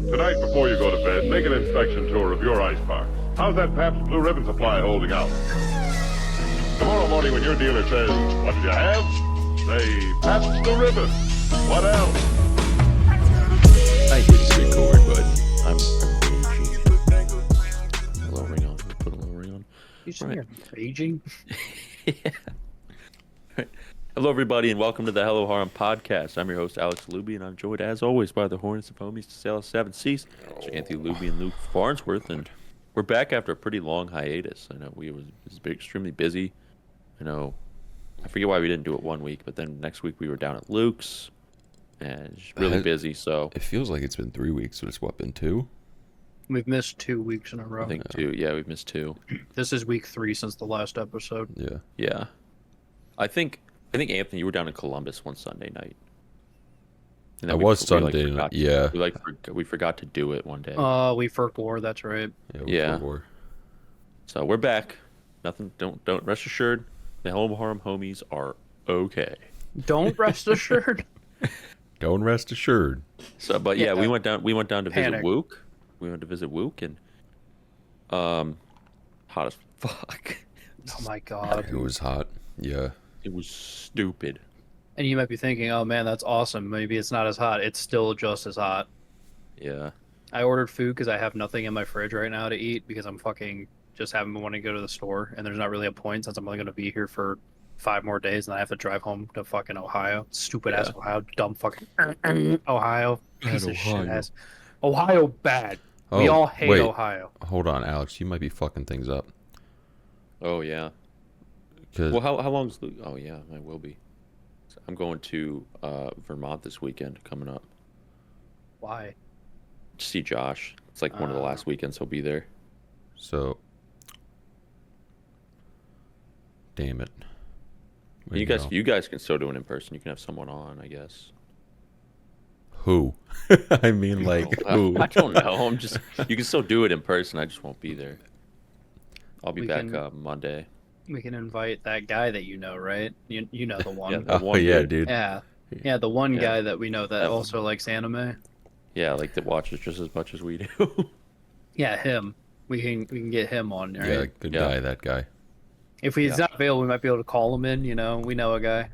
Tonight, before you go to bed, make an inspection tour of your ice box. How's that Pabst Blue Ribbon supply holding out? Tomorrow morning when your dealer says, "What did you have?" say, "Pabst Blue Ribbon." What else? I hate to record, but I'm raging. A little ring on. Put a little ring on. You say you're raging? Yeah. Right. Hello, everybody, and welcome to the Hello Harem podcast. I'm your host, Alex Luby, and I'm joined, as always, by the Hornets of Homies to sail 7 seas, Anthony Luby and Luke Farnsworth, and we're back after a pretty long hiatus. I know we was extremely busy. I know, I forget why we didn't do it 1 week, but then next week we were down at Luke's, and it's really busy. So it feels like it's been 3 weeks, but it's what, been 2? We've missed 2 weeks in a row. I think 2. Yeah, we've missed 2. This is week 3 since the last episode. Yeah. Yeah, I think Anthony, you were down in Columbus one Sunday night. And I then was Sunday night. Yeah. We forgot to do it one day. We forgot. That's right. Yeah. So we're back. Nothing. Don't rest assured. The Hello Harem homies are okay. Don't rest assured. Don't rest assured. So, but yeah, Yeah. we went down to Panic. visit Wook. We went to visit Wook and hot as fuck. Oh my god. It was hot. Yeah. It was stupid. And you might be thinking, oh man, that's awesome. Maybe it's not as hot. It's still just as hot. Yeah. I ordered food because I have nothing in my fridge right now to eat because I'm fucking just haven't been wanting to go to the store. And there's not really a point since I'm only going to be here for 5 more days and I have to drive home to fucking Ohio. Stupid ass Ohio. Dumb fucking Ohio. Piece of shit ass. Ohio bad. We all hate wait. Ohio. Hold on, Alex. You might be fucking things up. Oh yeah. Well, how long's the? Oh yeah, I will be. So I'm going to Vermont this weekend coming up. Why? To see Josh. It's like one of the last weekends he'll be there. So, damn it. You guys can still do it in person. You can have someone on, I guess. Who? I mean, like, who? I don't know. You can still do it in person. I just won't be there. I'll be We back can- Monday. We can invite that guy that you know, right? You know the one. Yeah, the Oh, one yeah, dude. dude. Yeah, the one Yeah. guy that we know that That- also likes anime. Yeah, like that watches just as much as we do. Yeah, him. We can get him on, right? Yeah, good Yeah. guy, that guy. If he's Yeah. not available, we might be able to call him in. You know, we know a guy.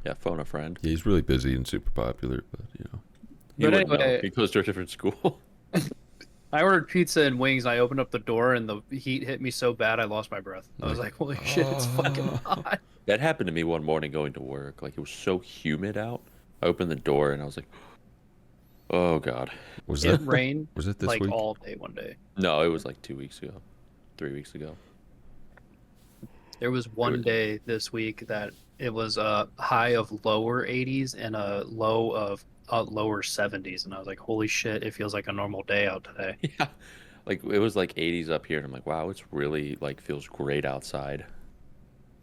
Yeah, phone a friend. Yeah, he's really busy and super popular, but, you know. You But wouldn't know. anyway- He goes to a different school. I ordered pizza and wings. And I opened up the door and the heat hit me so bad I lost my breath. I was like, "Holy shit, it's fucking hot!" That happened to me one morning going to work. Like it was so humid out. I opened the door and I was like, "Oh God." Was It that rained was it this like week? all day one day. No, it was like 2 weeks ago, 3 weeks ago. There was one day this week that it was a high of lower 80s and a low of lower 70s, and I was like, "Holy shit! It feels like a normal day out today." Yeah, like it was like 80s up here, and I'm like, "Wow, it's really like feels great outside."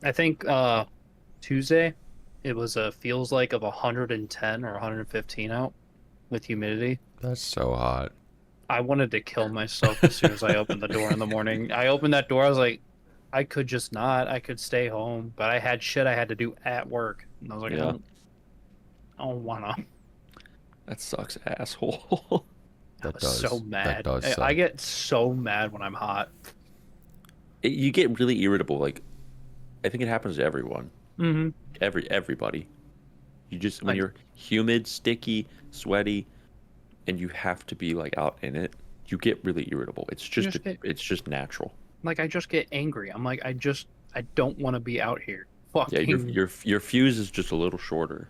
I think Tuesday it was feels like of 110 or 115 out with humidity. That's so hot. I wanted to kill myself as soon as I opened the door in the morning. I opened that door, I was like, I could just not. I could stay home, but I had shit I had to do at work, and I was like, Yeah. I don't wanna. That sucks, asshole. I That was does. so mad. That does I suck. get so mad when I'm hot. You get really irritable. Like, I think it happens to everyone. Mm-hmm. Everybody. You just when Like- you're humid, sticky, sweaty, and you have to be like out in it, you get really irritable. It's just it's just natural. Like I just get angry. I'm like, I don't want to be out here. Fucking. Yeah, your fuse is just a little shorter.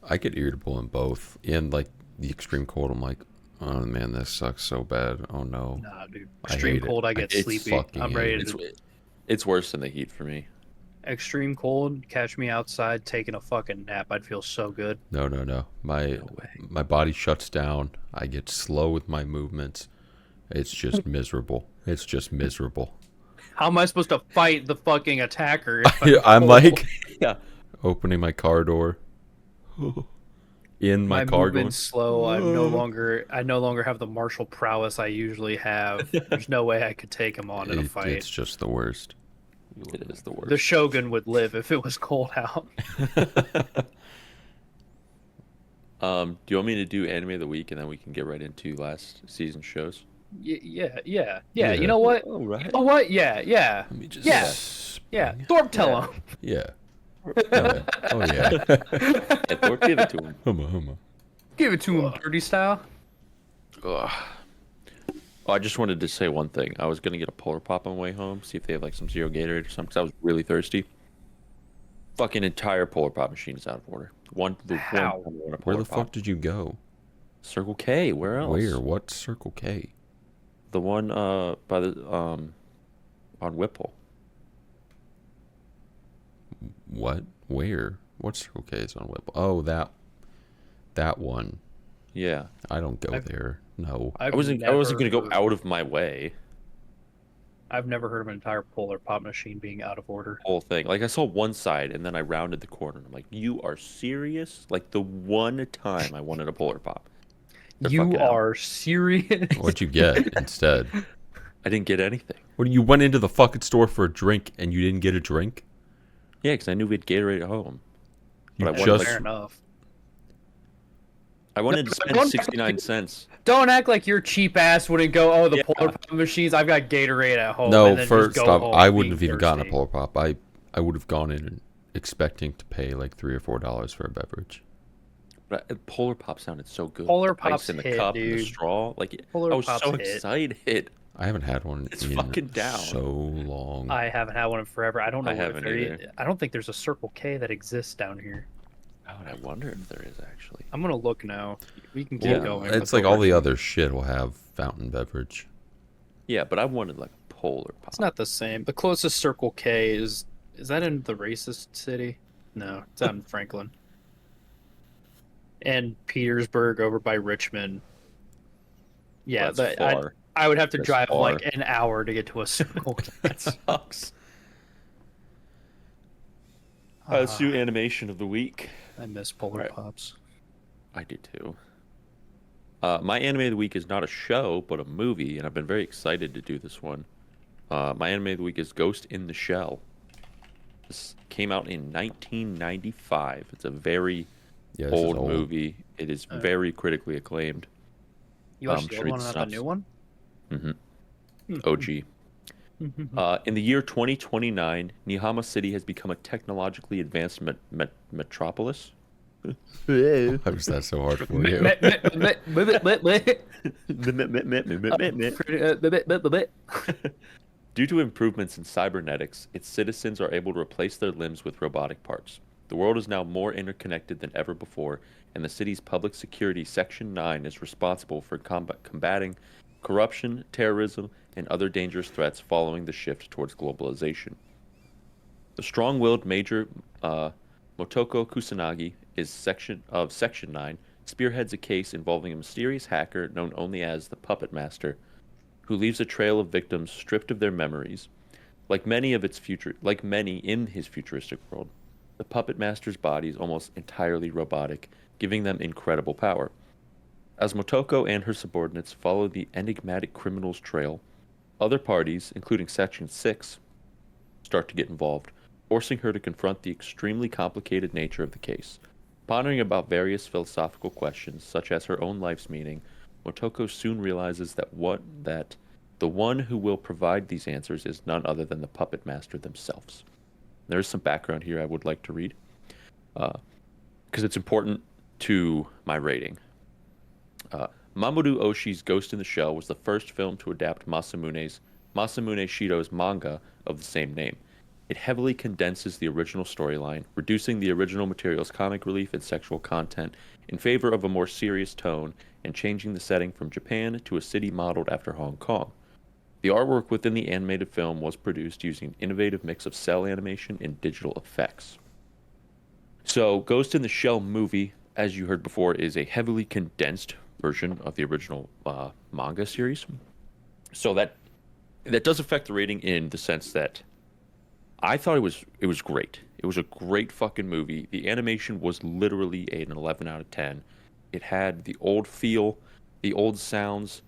I get irritable in both. In, like, the extreme cold, I'm like, oh, man, this sucks so bad. Oh, no. Nah, dude. I Extreme hate it. cold, I get It's sleepy. fucking I'm ready hate to. It's worse than the heat for me. Extreme cold, catch me outside taking a fucking nap. I'd feel so good. No. My No way. my body shuts down. I get slow with my movements. It's just miserable. It's just miserable. How am I supposed to fight the fucking attacker? If I'm cold? like Yeah. opening my car door. In my car door. movement's slow. I no longer have the martial prowess I usually have. There's no way I could take him on in a fight. It's just the worst. It is the worst. The Shogun would live if it was cold out. Do you want me to do anime of the week, and then we can get right into last season shows? Yeah. Yeah. You know what? All right. You know what? Yeah. Let me just. Yeah. spring- Thorpe, tell him. Yeah. Oh yeah. Yeah, Thor, give it to him. Humma. Give it to him, dirty style. Ugh. Oh, I just wanted to say one thing. I was gonna get a Polar Pop on the way home, see if they have like some Zero Gatorade or something, because I was really thirsty. Fucking entire Polar Pop machine is out of order. How? One time I want a Where Polar the fuck Pop. did you go? Circle K. Where else? Where? What Circle K? The one by the on Whipple. What? Where? What Circle K is on Whipple? Oh, that one. Yeah. I don't go I've- there. No. I wasn't gonna go heard- out of my way. I've never heard of an entire Polar Pop machine being out of order. Whole thing. Like I saw one side and then I rounded the corner and I'm like, you are serious? Like the one time I wanted a Polar Pop. They're You fucking out. are serious? What'd you get instead? I didn't get anything. What? You went into the fucking store for a drink and you didn't get a drink? Yeah, because I knew we had Gatorade at home. You But I wanted, just Fair enough. I wanted to but spend one- 69 cents. Don't act like your cheap ass wouldn't go, oh, the Yeah. Polar Pop machines, I've got Gatorade at home. No, and then first just go off, home I wouldn't have being even gotten a thirsty. Polar Pop. I would have gone in and expecting to pay like $3 or $4 for a beverage. But Polar Pop sounded so good. Polar The ice Pops in the hit, cup and the dude. straw. Like Polar I was Pops so hit. excited. I haven't had one It's in fucking down. so long. I haven't had one in forever. I don't know I if haven't there either. is- I don't think there's a Circle K that exists down here. Oh, and I wonder if there is actually. I'm gonna look now. We can keep Yeah, going. It's with like all the we're- other shit will have fountain beverage. Yeah, but I wanted like a Polar Pop. It's not the same. The closest Circle K is that in the racist city? No, it's out in Franklin. And Petersburg over by Richmond. Yeah, That's but far. I would have to That's drive far. like an hour to get to a Circle K. That sucks. Let's do animation of the week. I miss Polar Alright. Pops. I do too. My anime of the week is not a show, but a movie, and I've been very excited to do this one. My anime of the week is Ghost in the Shell. This came out in 1995. It's a very Yeah, this is old movie. It is very critically acclaimed. You watched should the read old the one, not the new one? OG. In the year 2029, Nihama City has become a technologically advanced metropolis. Why was that so hard for you? Due to improvements in cybernetics, its citizens are able to replace their limbs with robotic parts. The world is now more interconnected than ever before, and the city's public security Section 9 is responsible for combating corruption, terrorism, and other dangerous threats following the shift towards globalization. The strong-willed Major Motoko Kusanagi is Section 9, spearheads a case involving a mysterious hacker known only as the Puppet Master, who leaves a trail of victims stripped of their memories. Like many in his futuristic world, the Puppet Master's body is almost entirely robotic, giving them incredible power. As Motoko and her subordinates follow the enigmatic criminal's trail, other parties, including Section 6, start to get involved, forcing her to confront the extremely complicated nature of the case. Pondering about various philosophical questions, such as her own life's meaning, Motoko soon realizes that the one who will provide these answers is none other than the Puppet Master themselves. There is some background here I would like to read, because it's important to my rating. Mamoru Oshii's Ghost in the Shell was the first film to adapt Masamune Shido's manga of the same name. It heavily condenses the original storyline, reducing the original material's comic relief and sexual content in favor of a more serious tone and changing the setting from Japan to a city modeled after Hong Kong. The artwork within the animated film was produced using an innovative mix of cell animation and digital effects. So, Ghost in the Shell movie, as you heard before, is a heavily condensed version of the original manga series. So that does affect the rating in the sense that I thought it was great. It was a great fucking movie. The animation was literally an 11 out of 10. It had the old feel, the old sounds.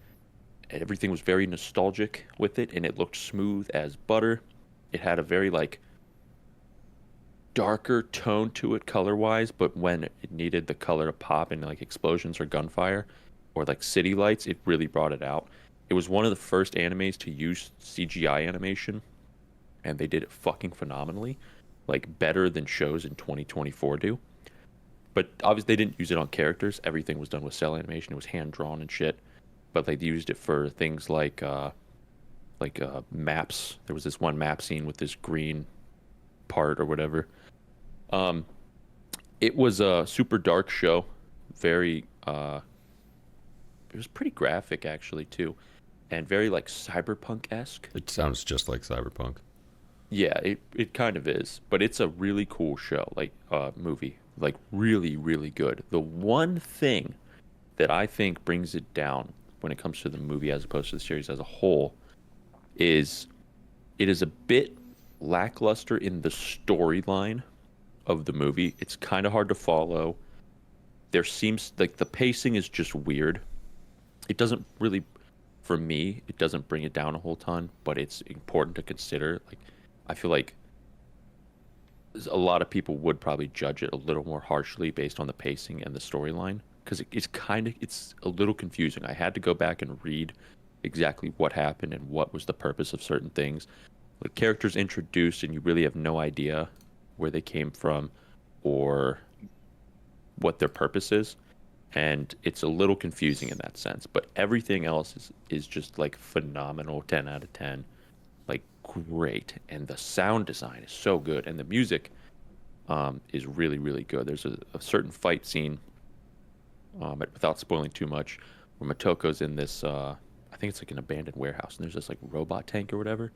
Everything was very nostalgic with it, and it looked smooth as butter. It had a very darker tone to it color wise, but when it needed the color to pop in like explosions or gunfire or like city lights, it really brought it out. It was one of the first animes to use CGI animation, and they did it fucking phenomenally, like better than shows in 2024 do. But obviously, they didn't use it on characters. Everything was done with cell animation. It was hand drawn and shit. But they used it for things like maps. There was this one map scene with this green part or whatever. It was a super dark show. Very, it was pretty graphic actually too, and very like cyberpunk-esque. It sounds just like Cyberpunk. Yeah, it kind of is, but it's a really cool show, like movie, like really really good. The one thing that I think brings it down when it comes to the movie as opposed to the series as a whole is it is a bit lackluster in the storyline of the movie. It's kind of hard to follow. There seems like the pacing is just weird. It doesn't really, for me, it doesn't bring it down a whole ton, but it's important to consider. Like, I feel like a lot of people would probably judge it a little more harshly based on the pacing and the storyline because it's a little confusing. I had to go back and read exactly what happened and what was the purpose of certain things. Like characters introduced and you really have no idea where they came from or what their purpose is, and it's a little confusing in that sense, but everything else is just like phenomenal. 10 out of 10, like great, and the sound design is so good, and the music is really really good. There's a certain fight scene, without spoiling too much, where Motoko's in this I think it's like an abandoned warehouse, and there's this like robot tank or whatever.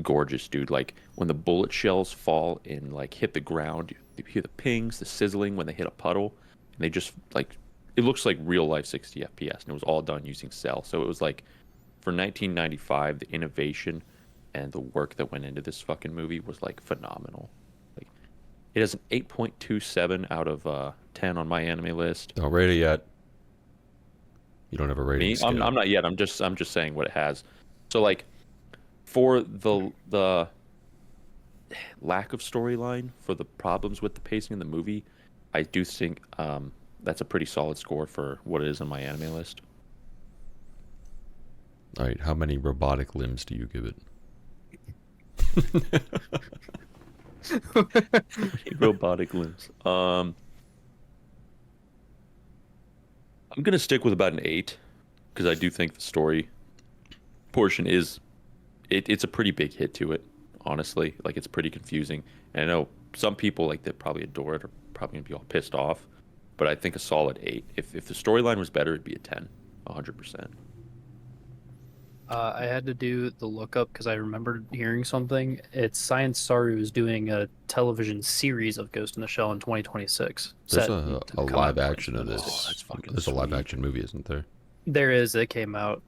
Gorgeous, dude. Like when the bullet shells fall and like hit the ground, you hear the pings, the sizzling when they hit a puddle, and they just like, it looks like real life 60 FPS, and it was all done using cell. So it was like, for 1995, the innovation and the work that went into this fucking movie was like phenomenal. Like it has an 8.27 out of 10 on my anime list. Don't rate it yet. You don't have a rating Me, scale. I'm not yet. I'm just saying what it has. So like, for the lack of storyline, for the problems with the pacing in the movie, I do think that's a pretty solid score for what it is on my anime list. All right, how many robotic limbs do you give it? Robotic limbs. I'm gonna stick with about an 8 because I do think the story portion is it's a pretty big hit to it, honestly. Like it's pretty confusing, and I know some people like that probably adore it are probably gonna be all pissed off, but I think a solid 8. If the storyline was better, it'd be a 10, 100%. I had to do the lookup because I remembered hearing something. It's Science Saru is doing a television series of Ghost in the Shell in 2026. There's set a to come live out in action of 2026. this. Oh, that's fucking There's a live sweet. action movie, isn't there? There is. It came out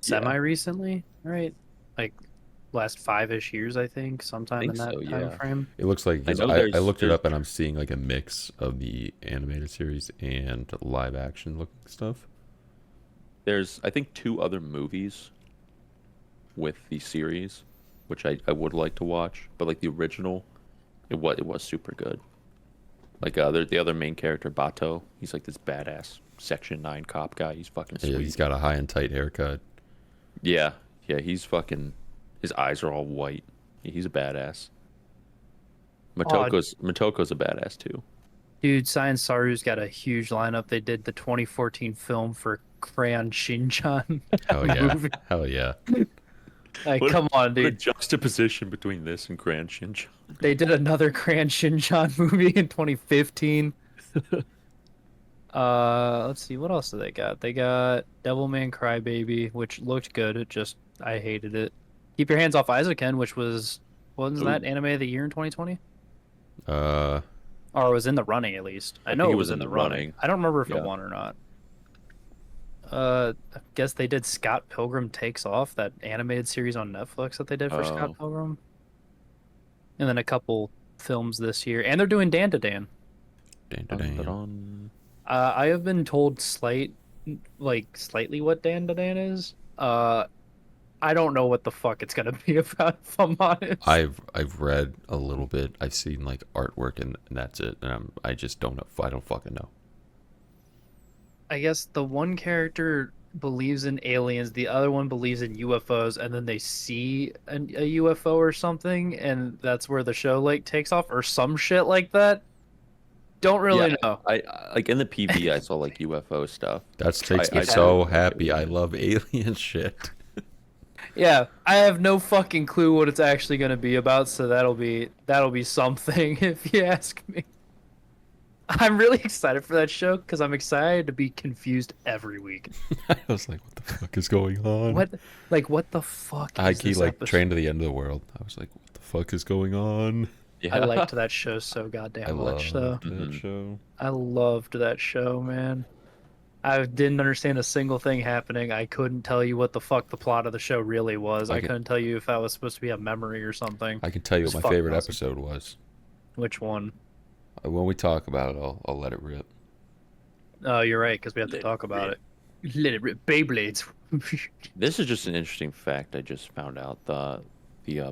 Yeah. semi recently, right? Like last 5-ish years, I think, sometime in Think that so, time yeah. frame. It looks like I know I looked it there's- up and I'm seeing like a mix of the animated series and live action looking stuff. There's I think 2 other movies with the series, which I would like to watch, but like the original, it was super good. Like the other main character, Bato, he's like this badass Section 9 cop guy. He's fucking sweet. Yeah, he's got a high and tight haircut. Yeah, he's fucking. His eyes are all white. He's a badass. Motoko's a badass too. Dude, Science Saru's got a huge lineup. They did the 2014 film for Crayon Shin-chan. Hell yeah. movie. Hell yeah. Like, What- come on, What a dude. juxtaposition between this and Crayon Shin-chan. They did another Crayon Shin-chan movie in 2015. Let's see, what else do they got? They got Devilman Crybaby, which looked good. I hated it. Keep Your Hands Off Isaac-en, which wasn't that anime of the year in 2020? Uh, Or it was in the running at least. I I know think it was in the running. I don't remember if Yeah. it won or not. I guess they did Scott Pilgrim Takes Off, that animated series on Netflix that they did for Oh. Scott Pilgrim. And then a couple films this year. And they're doing Dan to Dan. Dan, Dun, dan, dun, dan. dun. I have been told slightly what Dan to Dan is. I don't know what the fuck it's gonna be about, if I'm honest. I've read a little bit. I've seen like artwork and that's it. And I just don't know. I don't fucking know. I guess the one character believes in aliens, the other one believes in UFOs, and then they see a UFO or something, and that's where the show like takes off, or some shit like that. Don't really know. I like in the PV I saw like UFO stuff. That makes me I so don't- happy. I love alien shit. Yeah, I have no fucking clue what it's actually gonna be about, so that'll be something if you ask me. I'm really excited for that show because I'm excited to be confused every week. I was like, what the fuck is going on? What the fuck is I keep this like episode? Train to the End of the World. I was like, what the fuck is going on? Yeah. I liked that show so I goddamn love much, though. that show. I loved that show, man. I didn't understand a single thing happening. I couldn't tell you what the fuck the plot of the show really was. I couldn't tell you if that was supposed to be a memory or something. I can tell you It's what my fucking favorite awesome. episode was. Which one? When we talk about it, I'll let it rip. Oh, you're right, because we have to Let talk it about rip. it. Let it rip. Beyblades. This is just an interesting fact I just found out. The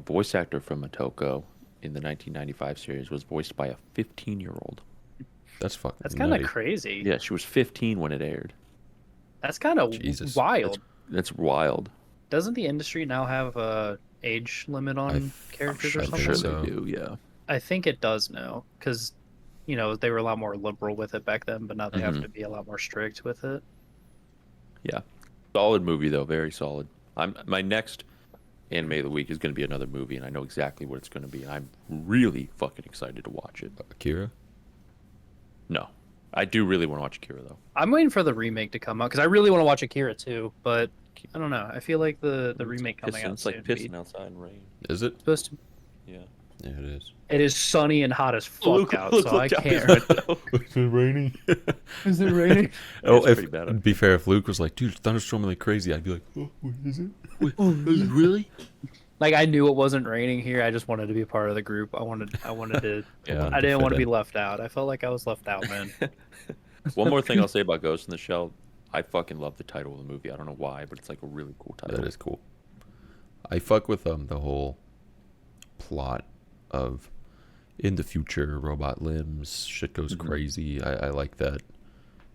voice actor from Motoko in the 1995 series was voiced by a 15-year-old. That's fucking That's kind of nutty. crazy. Yeah, she was 15 when it aired. That's kind of Jesus. wild. That's wild. Doesn't the industry now have a age limit on characters or I'm something? Sure so. they do, yeah. I think it does now, because they were a lot more liberal with it back then, but now they have to be a lot more strict with it. Yeah. Solid movie though, very solid. My next anime of the week is going to be another movie, and I know exactly what it's going to be. I'm really fucking excited to watch it. Akira? No, I do really want to watch Akira though. I'm waiting for the remake to come out because I really want to watch Akira too, but I don't know. I feel like the remake coming out It's like soon pissing outside in rain. Is it? supposed to. Yeah. Yeah, it is. It is sunny and hot as fuck Look out, out so I his can't. window. Is it raining? Is it raining? Oh, It's if pretty bad. it'd be fair, if Luke was like, "Dude, thunderstorming like crazy," I'd be like, "Oh, what is it?" Really? Like I knew it wasn't raining here. I just wanted to be part of the group. I wanted to. Yeah. I didn't want to fit be in. left out. I felt like I was left out, man. One more thing I'll say about Ghost in the Shell. I fucking love the title of the movie. I don't know why, but it's like a really cool title. That is cool. I fuck with the whole plot of in the future robot limbs, shit goes crazy. I like that.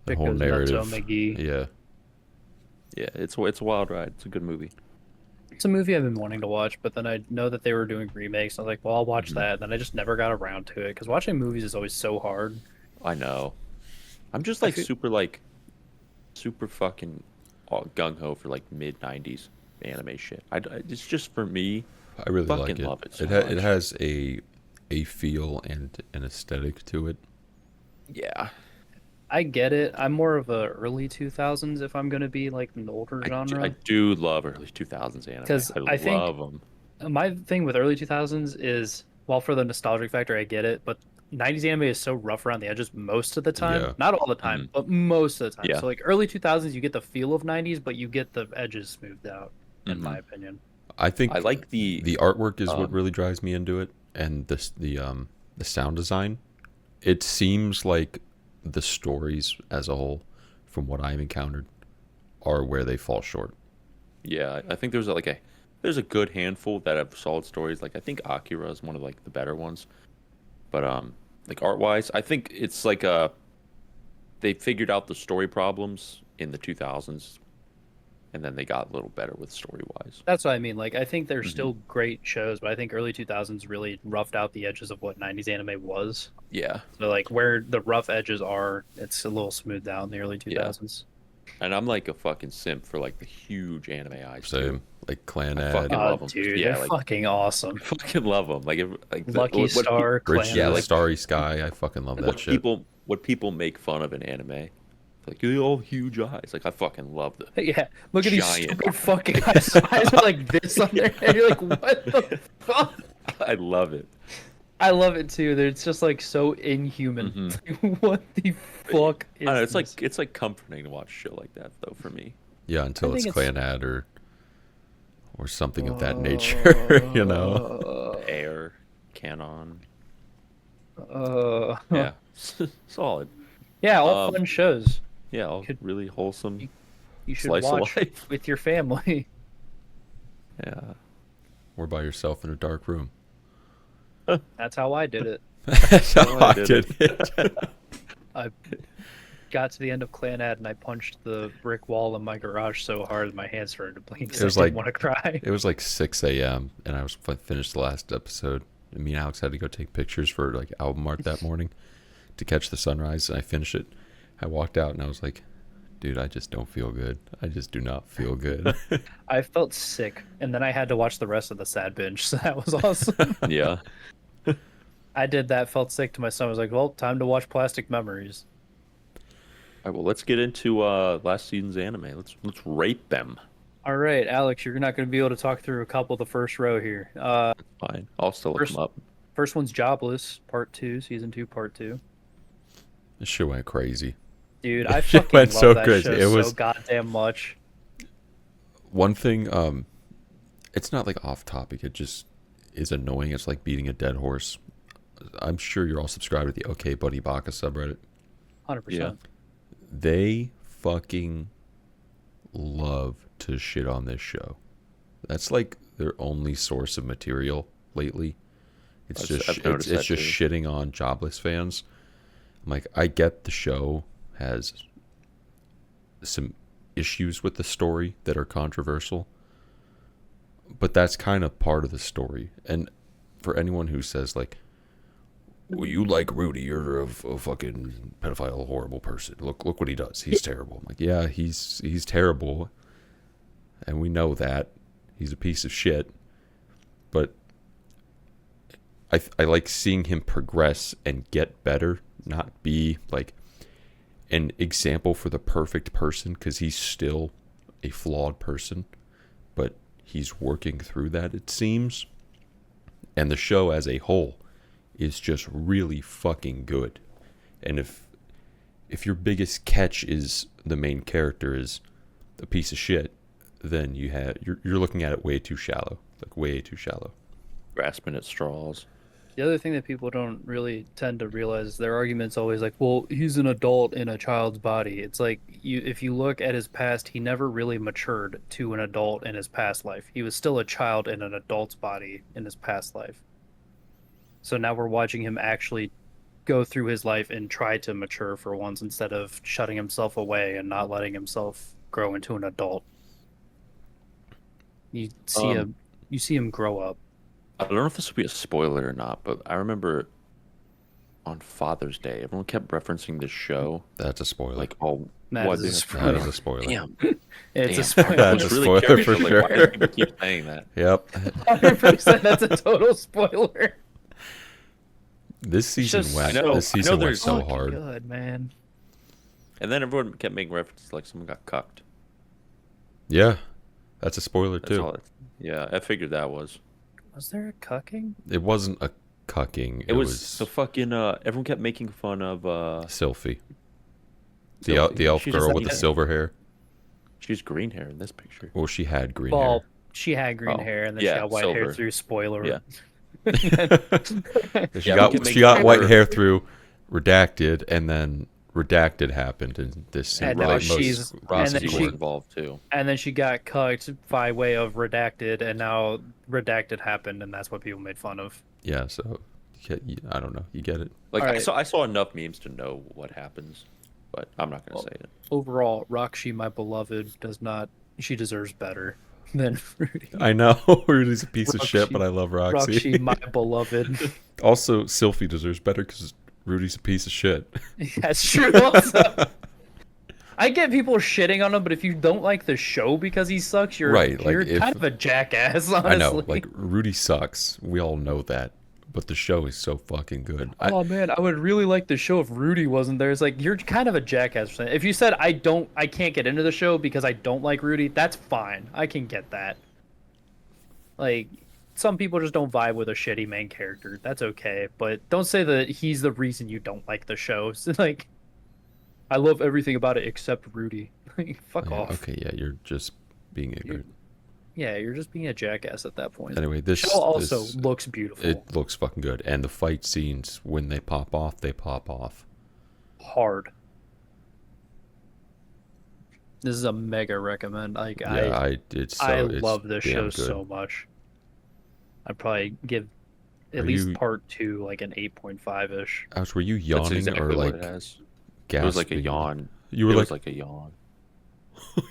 The Shit whole goes nutso, narrative. McGee. Yeah. Yeah, it's a wild ride. It's a good movie. It's a movie I've been wanting to watch, but then I know that they were doing remakes. I was like, well, I'll watch that. Then I just never got around to it because watching movies is always so hard. I know. I'm just I like feel- super fucking gung ho for like mid '90s anime shit. It's just for me. I really like Fucking it. love it so it much. has a feel and an aesthetic to it. Yeah, I get it. I'm more of a early 2000s if I'm gonna be like an older I genre. do love early 2000s anime. 'Cause I think- love them. My thing with early 2000s is, well, for the nostalgic factor, I get it, but 90s anime is so rough around the edges most of the time. Yeah. Not all the time, but most of the time. Yeah. So like early 2000s, you get the feel of 90s, but you get the edges smoothed out, in my opinion. I think I like the the artwork is what um, really drives me into it, and the sound design. It seems like the stories as a whole, from what I've encountered, are where they fall short. Yeah, I think there's a good handful that have solid stories. Like I think Akira is one of like the better ones, but like art wise, I think it's like they figured out the story problems in the 2000s, and then they got a little better with story wise. That's what I mean. Like, I think they're still great shows, but I think early 2000s really roughed out the edges of what 90s anime was. Yeah, So like where the rough edges are, it's a little smoothed out in the early 2000s. and I'm like a fucking simp for like the huge anime eyes. too. Same, like Clan I Ad, fucking Oh, love 'em. dude, Yeah, they're like- fucking awesome. I fucking love them. Like, Lucky what Star, Bridge Clan. to Yeah, the like- Starry Sky. I fucking love that what shit. people make fun of in anime. Like, they all huge eyes. Like, I fucking love them. Yeah, look at these Giant. stupid fucking eyes. Eyes are like this on their head. You're like, what the fuck? I love it. I love it too. It's just like so inhuman. It's like, what the fuck is I don't know, this? it's like comforting to watch shit like that though for me. Yeah, until I it's think Clan Ad or something of that nature, you know. Air, Canon, Uh, yeah, solid. yeah, all Um, fun shows. Yeah, all Could- really wholesome. You should Slice of watch life. with your family. Yeah. Or by yourself in a dark room. That's how I did it. That's how I I did did it. I got to the end of Clan Ad and I punched the brick wall in my garage so hard that my hands started to bleed because It was I didn't like- want to cry. It was like 6 a.m. and I was finished the last episode. And me and Alex had to go take pictures for like album art that morning to catch the sunrise. And I finished it. I walked out and I was like, dude, I just don't feel good. I just do not feel good. I felt sick, and then I had to watch the rest of the sad binge, so that was awesome. Yeah. I did that, felt sick to my stomach. I was like, well, time to watch Plastic Memories. All right, well, let's get into last season's anime. Let's rate them. All right, Alex, you're not going to be able to talk through a couple of the first row here. Fine. I'll still look First- them up. First one's Jobless, Part 2, Season 2, Part 2. This shit went crazy. Dude, I It fucking went love so that crazy. show It was- so goddamn much. One thing, it's not like off topic. It just is annoying. It's like beating a dead horse. I'm sure you're all subscribed to the OK Buddy Baka subreddit. 100%. Yeah. They fucking love to shit on this show. That's like their only source of material lately. It's I've noticed it's that just too. shitting on Jobless fans. I'm like, I get the show has some issues with the story that are controversial, but that's kind of part of the story. And for anyone who says like, well, you like Rudy, you're a fucking pedophile, horrible person. Look what he does. He's terrible. I'm like, yeah, he's terrible, and we know that he's a piece of shit. But I like seeing him progress and get better, not be like an example for the perfect person, because he's still a flawed person, but he's working through that, it seems. And the show as a whole is just really fucking good. And if your biggest catch is the main character is a piece of shit, then you're looking at it way too shallow. Like way too shallow. Grasping at straws. The other thing that people don't really tend to realize is their argument's always like, well, he's an adult in a child's body. It's like, if you look at his past, he never really matured to an adult in his past life. He was still a child in an adult's body in his past life. So now we're watching him actually go through his life and try to mature for once, instead of shutting himself away and not letting himself grow into an adult. You see him grow up. I don't know if this will be a spoiler or not, but I remember on Father's Day, everyone kept referencing this show. That's a spoiler. Like, oh, That what is a is spoiler. That is a spoiler. Damn. It's a Damn. spoiler. That's I a was really spoiler curious. for I was like, why sure. do people keep saying that? Yep. 100%. That's a total spoiler. This season just went. so- This I know season went there's- so Fucking hard. good, man. And then everyone kept making references like someone got cucked. Yeah, that's a spoiler That's all too. yeah, I figured that was. Was there a cucking? It wasn't a cucking. It was the fucking, everyone kept making fun of, Sylphie. Sylphie. The elf She's just girl like with the that. silver hair. She's green hair in this picture. Well, she had green Well, hair. she had green Oh, hair and then yeah, she got white hair silver. through spoiler. Yeah. She Yeah, got we can make she got fun white of- hair through redacted, and then redacted happened in this scene. And like now most she's- Rossi then was she- involved too. And then she got cucked by way of redacted, and now redacted happened, and that's what people made fun of. Yeah, so I don't know. You get it. Like, Alright. I saw enough memes to know what happens, but I'm not going to say it. Overall, Rakshi, my beloved, she deserves better than Rudy. I know Rudy's a piece of shit, Roxy- but I love Roxy. Rakshi, my beloved. Also, Sylphie deserves better because Rudy's a piece of shit. That's true. Also, I get people shitting on him, but if you don't like the show because he sucks, you're Right, like, you're if- kind of a jackass. Honestly. I know, like Rudy sucks. We all know that, but the show is so fucking good. Oh man, I would really like the show if Rudy wasn't there. It's like you're kind of a jackass for saying. If you said I can't get into the show because I don't like Rudy, that's fine. I can get that. Like some people just don't vibe with a shitty main character. That's okay, but don't say that he's the reason you don't like the show. It's like I love everything about it except Rudy. Fuck Yeah, off. okay, yeah, you're just being ignorant. Yeah, you're just being a jackass at that point. Anyway, this show also this- looks beautiful. It looks fucking good, and the fight scenes when they pop off, they pop off. Hard. This is a mega recommend. Like Yeah, it's it's love this damn show good. so much. I'd probably give at Are least you- part 2 like an 8.5-ish. Alex, were you That's yawning exactly or what like it has. gasping? It was like a yawn. You were It like, was like a yawn.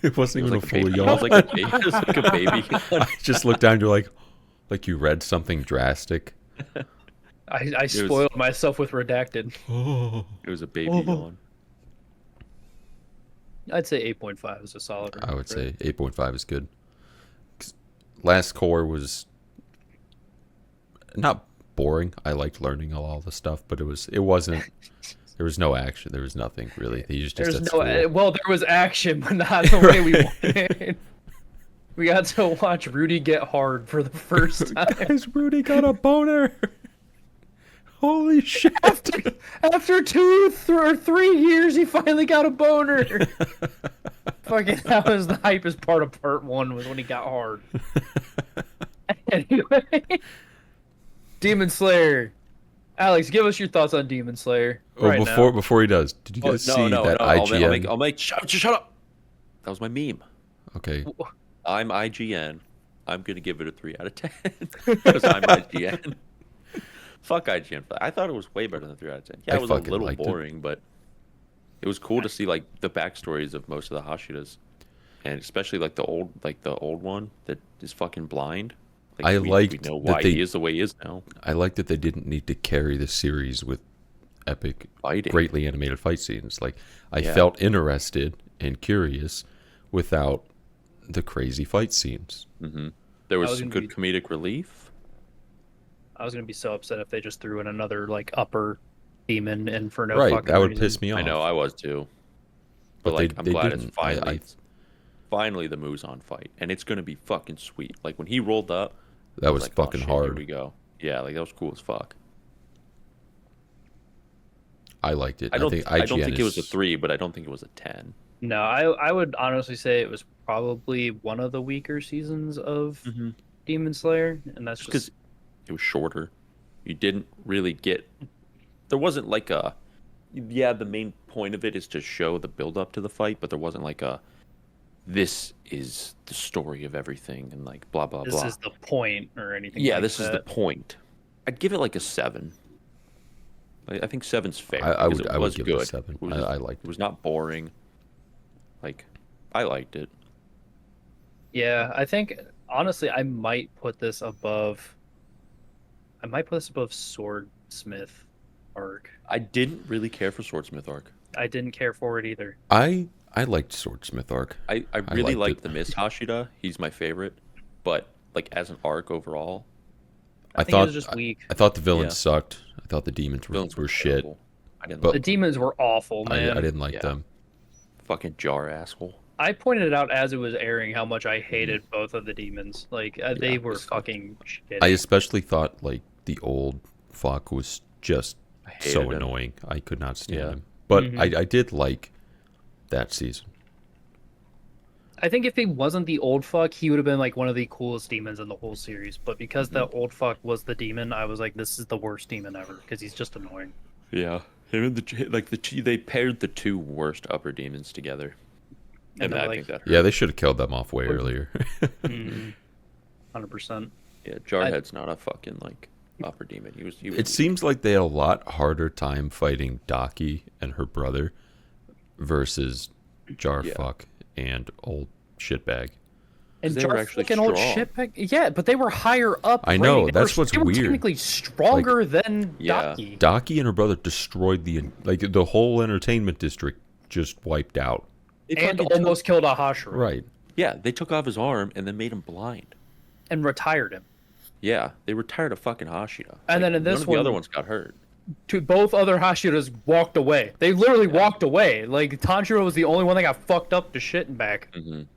it wasn't It was even like a a full baby. yawn. It was like a baby. It was like a baby yawn. I just looked down. You're like you read something drastic. I spoiled myself with redacted. Oh, It was a baby yawn. I'd say 8.5 is a solid. I would rating say 8.5 is good. 'Cause Last core was not boring. I liked learning all the stuff, but it wasn't. There was no action. There was nothing really. He was just There's at no school. well, there was action, but not the way we wanted. We got to watch Rudy get hard for the first time. Guys, Rudy got a boner. Holy shit! After 2 or 3 years, he finally got a boner. Fucking, that was the hypest part of part 1 was when he got hard. Anyway, Demon Slayer. Alex, give us your thoughts on Demon Slayer. Oh, right before he does, did you guys see that IGN? I'll make shut up. That was my meme. Okay, I'm IGN. I'm gonna give it a 3 out of 10 because I'm IGN. Fuck IGN. I thought it was way better than 3 out of 10. Yeah, I it was a fucking little liked it. boring, but it was cool to see like the backstories of most of the Hashiras, and especially like the old one that is fucking blind. I we liked know that why they- he is the way he is now. I like that they didn't need to carry the series with epic, Fighting. greatly animated fight scenes. Like I Yeah. felt interested and curious without the crazy fight scenes. There was was some gonna good comedic relief. I was gonna be so upset if they just threw in another like upper demon and for no Right, fucking that would reason. piss me off. I know, I was too. But But like, they- I'm they glad it's didn't. finally the Muzan fight, and it's gonna be fucking sweet. Like when he rolled up, That I was like, oh, fucking shit, hard. Here we go. Yeah, like that was cool as fuck. I liked it. I don't think think it was a is- 3, but I don't think it was a 10. No, I would honestly say it was probably one of the weaker seasons of Demon Slayer, and that's Because just it was shorter. You didn't really get. There wasn't like a. Yeah, the main point of it is to show the build up to the fight, but there wasn't like a. This is the story of everything, and like blah blah this blah. is the point or anything. Yeah, like this is the that. point. I'd give it like a 7. I think 7's fair. I because would- it I would was give it a good. 7. It was, I liked it. was not boring. Like, I liked it. Yeah, I think honestly, I might put this above. I might put this above Swordsmith arc. I didn't really care for Swordsmith arc. I didn't care for it either. I liked Swordsmith arc. I really liked like it. the Miss Hashira. He's my favorite. But like as an arc overall, I think it was just weak. I thought the villains Yeah. sucked. I thought the demons villains were shit. terrible. I didn't But- The like them. demons were awful, man. I didn't like Yeah. them. Fucking jar asshole. I pointed it out as it was airing how much I hated both of the demons. Like they Yeah, were they sucked. fucking shit. I especially thought like the old fuck was just I hated so him. annoying. I could not stand Yeah. him. But Mhm. I did like that season. I think if he wasn't the old fuck, he would have been like one of the coolest demons in the whole series. But because the old fuck was the demon, I was like, this is the worst demon ever because he's just annoying. Yeah. Him and they paired the two worst upper demons together. And And then, I like- think that hurt. Yeah, they should have killed them off way earlier. 100%. Yeah, Jarhead's not a fucking like upper demon. He was It seems like they had a lot harder time fighting Daki and her brother versus Jarfuck and old shitbag. And they were Jar actually fucking old strong. shitbag. Yeah, but they were higher up. I know, rated. that's They were- what's they were weird. Technically stronger than Yeah. Daki. Daki and her brother destroyed the whole entertainment district, just wiped out. And almost killed a Hashira. Right. Yeah, they took off his arm and then made him blind. And retired him. Yeah, they retired a fucking Hashira. And then in none this of the other one- ones got hurt. Both other Hashiras walked away. They literally walked away. Like Tanjiro was the only one that got fucked up to shit and back. Mhm.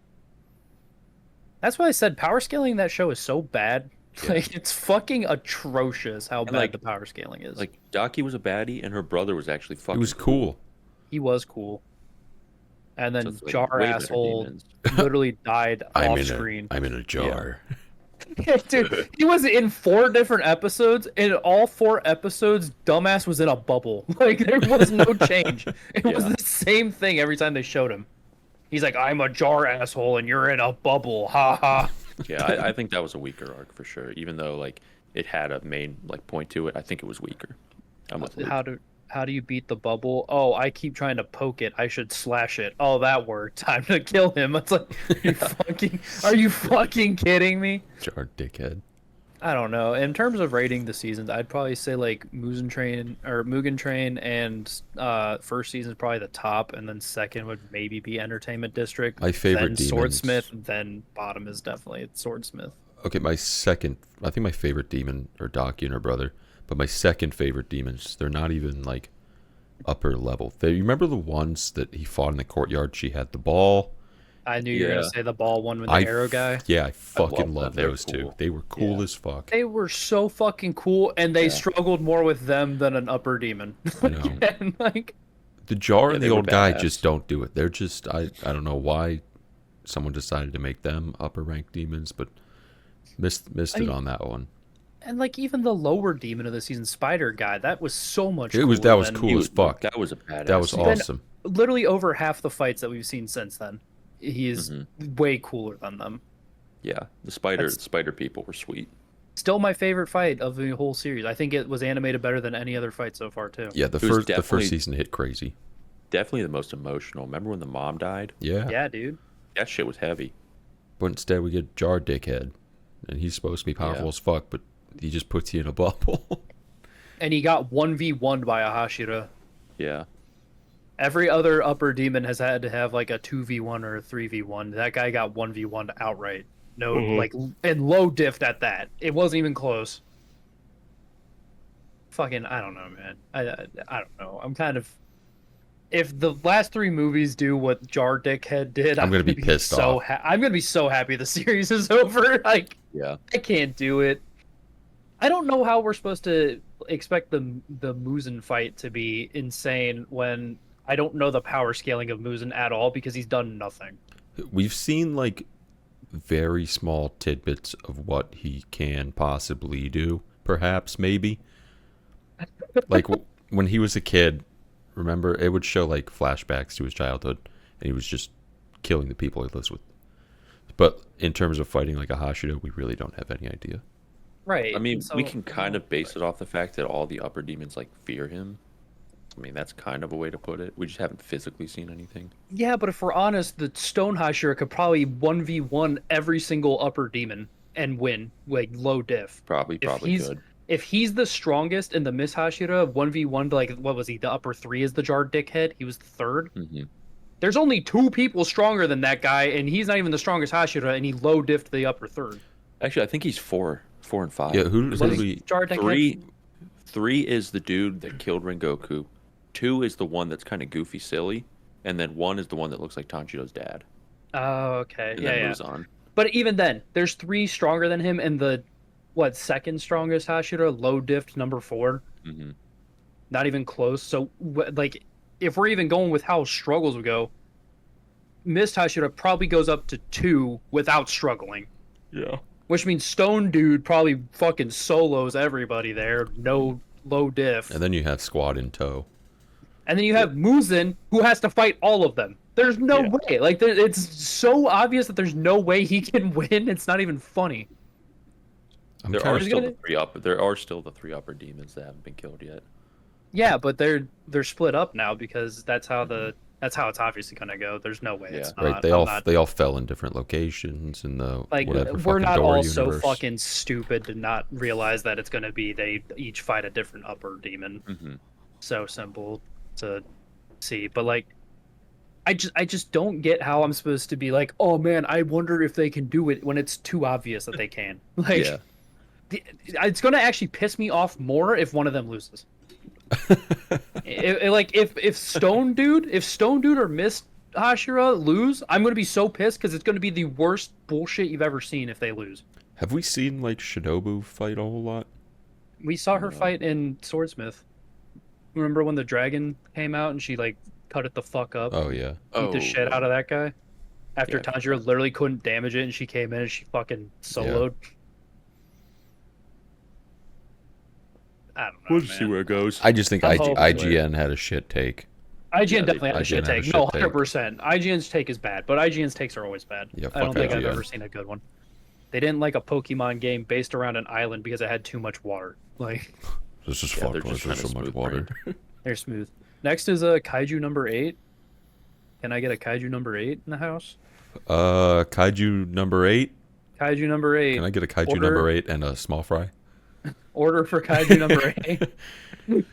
That's why I said power scaling in that show is so bad. Yeah. Like it's fucking atrocious how bad like- the power scaling is. Like Daki was a baddie, and her brother was actually fucking. It was cool. He was cool. And then So it's, like, Jar way better asshole demons. literally died I'm off in screen. I'm in a jar. Dude, he was in 4 different episodes. In all 4 episodes, dumbass was in a bubble. Like there was no change. It was Yeah. the same thing every time they showed him. He's like, I'm a jar asshole and you're in a bubble. Ha ha. Yeah, I think that was a weaker arc for sure. Even though like it had a main like point to it, I think it was weaker. I'm with Luke. How do you beat the bubble? Oh, I keep trying to poke it. I should slash it. Oh, that worked. Time to kill him. It's like, are you fucking kidding me? Jar dickhead. I don't know. In terms of rating the seasons, I'd probably say like Mugen Train and first season is probably the top, and then second would maybe be Entertainment District. My favorite then demons. Swordsmith, then bottom is definitely Swordsmith. Okay, I think my favorite demon are Doki and her brother, but my second favorite demons, they're not even like upper level. You remember the ones that he fought in the courtyard? She had the ball. I knew you were gonna say the ball one with the arrow guy. Yeah, I fucking love love them. those They were two. cool. They were cool Yeah. as fuck. They were so fucking cool, and they struggled more with them than an upper demon. I know. And like, The jar Yeah, and they the were old guy badass. just don't do it. They're just I don't know why someone decided to make them upper ranked demons, but missed it on that one. and like even the lower demon of the season, Spider Guy, that was so much. That was cooler than- cool as fuck. That was a badass. That was scene. awesome. Literally over half the fights that we've seen since then, he is way cooler than them. Yeah, the spider people were sweet. Still my favorite fight of the whole series. I think it was animated better than any other fight so far too. Yeah, the It was first definitely- season hit crazy. Definitely the most emotional. Remember when the mom died? Yeah. Yeah, dude. That shit was heavy. But instead we get Jar Dickhead. And he's supposed to be powerful Yeah. as fuck, but he just puts you in a bubble. And he got 1v1'd by a Hashira. Yeah. Every other upper demon has had to have like a 2v1 or a 3v1. That guy got 1v1'd outright. No, like, and low diffed at that. It wasn't even close. Fucking, I don't know, man. I don't know. I'm kind of. If the last three movies do what Jar Dickhead did, I'm gonna be pissed off. I'm gonna be so happy the series is over. Like, Yeah. I can't do it. I don't know how we're supposed to expect the Muzen fight to be insane when I don't know the power scaling of Muzen at all because he's done nothing. We've seen like very small tidbits of what he can possibly do, perhaps, maybe. Like when he was a kid, remember, it would show like flashbacks to his childhood, and he was just killing the people he lives with. But in terms of fighting like a Hashira, we really don't have any idea. Right. I mean, so- we can kind of base it off the fact that all the upper demons like fear him. I mean, that's kind of a way to put it. We just haven't physically seen anything. Yeah, but if we're honest, the Stone Hashira could probably 1v1 every single upper demon and win, like low diff. Probably he's- good. If he's the strongest in the Miss Hashira, 1v1, like, what was he? The upper three is the Jar Dickhead. He was the third. Hmm. There's only two people stronger than that guy, and he's not even the strongest Hashira, and he low diffed the upper third. Actually, I think he's 4 and 5. Yeah, who Is What it- is we? Jar Dickhead? Three is the dude that killed Rengoku. 2 is the one that's kind of goofy, silly, and then 1 is the one that looks like Tanjiro's dad. Oh, okay. And Yeah, then yeah. moves on. But even then, there's 3 stronger than him, and the second strongest Hashira, low diffed number 4. Hmm. Not even close. So, like, if we're even going with how struggles would go, Mist Hashira probably goes up to 2 without struggling. Yeah. Which means Stone Dude probably fucking solos everybody there, no low diff. And then you have Squad in tow. And then you have Muzen, who has to fight all of them. There's no Yeah. way. Like, it's so obvious that there's no way he can win. It's not even funny. I'm There kind are of still gonna- the 3 upper demons that haven't been killed yet. Yeah, but they're split up now because that's how it's obviously gonna go. There's no way it's not. right. They all fell in different locations in the like whatever we're fucking not Dora all so universe. fucking stupid to not realize that it's gonna be they each fight a different upper demon. Hmm. So simple to see, but like I just don't get how I'm supposed to be like, oh man, I wonder if they can do it when it's too obvious that they can. Like, Yeah. it's gonna actually piss me off more if one of them loses. If Stone Dude or Mist Hashira lose, I'm gonna be so pissed because it's gonna be the worst bullshit you've ever seen if they lose. Have we seen like Shinobu fight a whole lot? We saw her No. fight in Swordsmith. Remember when the dragon came out and she like cut it the fuck up, Oh yeah. beat the shit out of that guy? After Yeah, I Tanjiro literally couldn't damage it and she came in and she fucking soloed. I don't know. We'll just see man. where it goes. I just think I'm hoping- IGN had a shit take. IGN definitely had a IGN shit had a take. No, shit take. 100%. IGN's take is bad, but IGN's takes are always bad. Yeah, I don't fuck think I've IGN. ever seen a good one. They didn't like a Pokemon game based around an island because it had too much water. Like, This is Yeah, fucked. they're Why is just there kinda so much smooth water? they're smooth. Next is a Kaiju number 8. Can I get a Kaiju number 8 in the house? Kaiju number 8. Kaiju number 8. Can I get a Kaiju Order- number 8 and a small fry? Order for Kaiju number 8.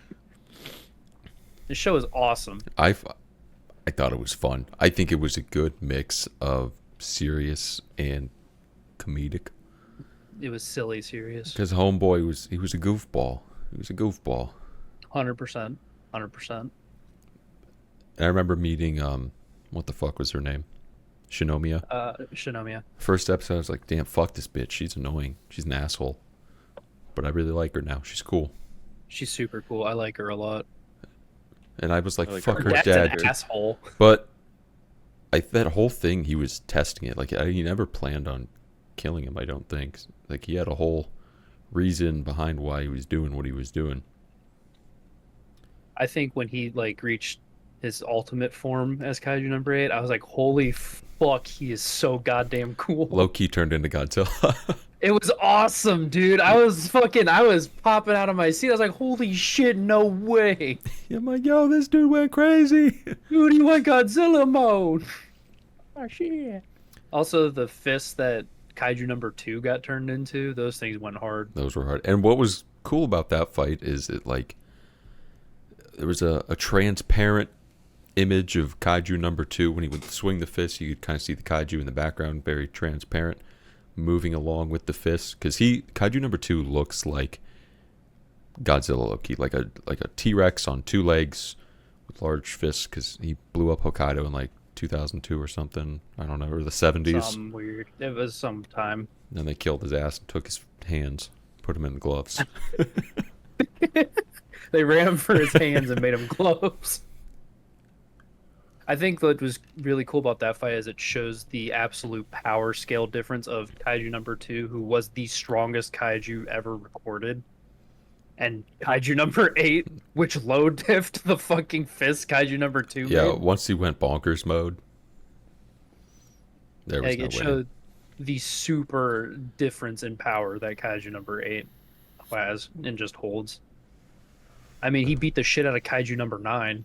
This show is awesome. I thought it was fun. I think it was a good mix of serious and comedic. It was silly, serious. Because Homeboy was a goofball. He was a goofball. 100%. 100%. And I remember meeting what the fuck was her name? Shinomiya. Shinomiya. First episode I was like, damn, fuck this bitch. She's annoying. She's an asshole. But I really like her now. She's cool. She's super cool. I like her a lot. And I was like, I like fuck her her Dad's dad. an too. asshole. But that whole thing, he was testing it. Like, he never planned on killing him, I don't think. Like, he had a whole reason behind why he was doing what he was doing. I think when he like reached his ultimate form as Kaiju number 8, I was like, holy fuck, he is so goddamn cool. Low-key turned into Godzilla. It was awesome, dude. I was popping out of my seat. I was like, holy shit, no way. I'm like, yo, this dude went crazy. Dude, he went Godzilla mode. Oh shit. Also, the fists that Kaiju number 2 got turned into, those things went hard. Those were hard. And what was cool about that fight is it, like, there was a transparent image of Kaiju number 2. When he would swing the fist, you could kind of see the Kaiju in the background, very transparent, moving along with the fist. Because Kaiju number 2 looks like Godzilla low-key, like a T-Rex on 2 legs with large fists, because he blew up Hokkaido in like 2002 or something. I don't know, or the 70s. Some weird. It was some time. Then they killed his ass and took his hands, put him in the gloves. They ran him for his hands and made him gloves. I think what was really cool about that fight is it shows the absolute power scale difference of Kaiju number 2, who was the strongest Kaiju ever recorded, and Kaiju number 8, which low diffed the fucking fist Kaiju number 2 Yeah, made. once he went bonkers mode, there was Like, no it winning. showed the super difference in power that Kaiju number 8 has and just holds. I mean, he beat the shit out of Kaiju number 9.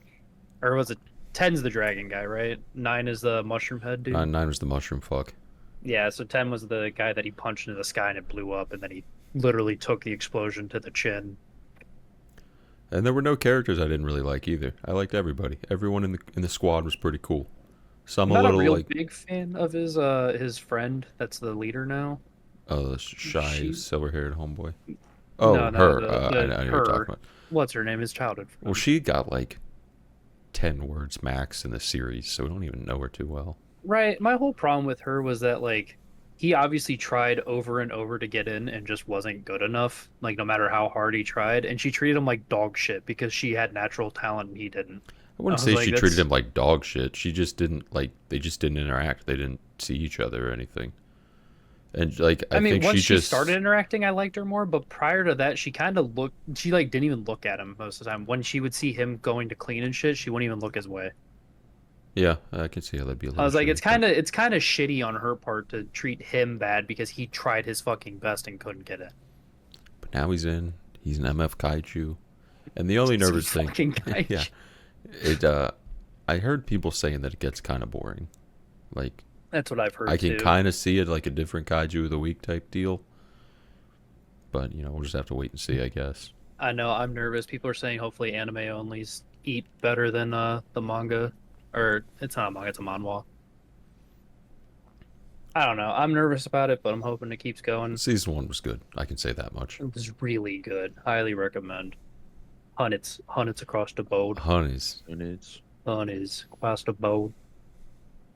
Or was it 10's the dragon guy, right? 9 is the mushroom head dude. 9 was the mushroom fuck. Yeah, so 10 was the guy that he punched into the sky and it blew up, and then he literally took the explosion to the chin. And there were no characters I didn't really like either. I liked everybody. Everyone in the squad was pretty cool. Some I'm a not little a real like big fan of his friend that's the leader now. the shy She- silver-haired homeboy. Oh, No, no, her. the- I know what you're her. talking about. What's her name? His childhood friend. Well, she got like 10 words max in the series, so we don't even know her too well. Right. My whole problem with her was that, like, he obviously tried over and over to get in and just wasn't good enough, like, no matter how hard he tried. And she treated him like dog shit because she had natural talent and he didn't. I wouldn't I say was she like, treated that's- him like dog shit. She just didn't like. They just didn't interact. They didn't see each other or anything. And like, I mean, think once she she just started interacting, I liked her more. But prior to that, she kind of looked. She like didn't even look at him most of the time. When she would see him going to clean and shit, she wouldn't even look his way. Yeah, I can see how that'd be a little. I was like, it's shitty, kind of shitty on her part to treat him bad because he tried his fucking best and couldn't get in. But now he's in. He's an MF Kaiju, and the only nervous thing. Fucking guy. Yeah, it. I heard people saying that it gets kind of boring. Like, That's what I've heard. I can too. kind of see it like a different Kaiju of the week type deal. But we'll just have to wait and see, I guess. I know. I'm nervous. People are saying hopefully anime onlys eat better than the manga, or it's not a manga, it's a manhwa. I don't know. I'm nervous about it, but I'm hoping it keeps going. Season 1 was good. I can say that much. It was really good. Highly recommend. Hunnits across the board. Honeys. And it's Hunnits across the board.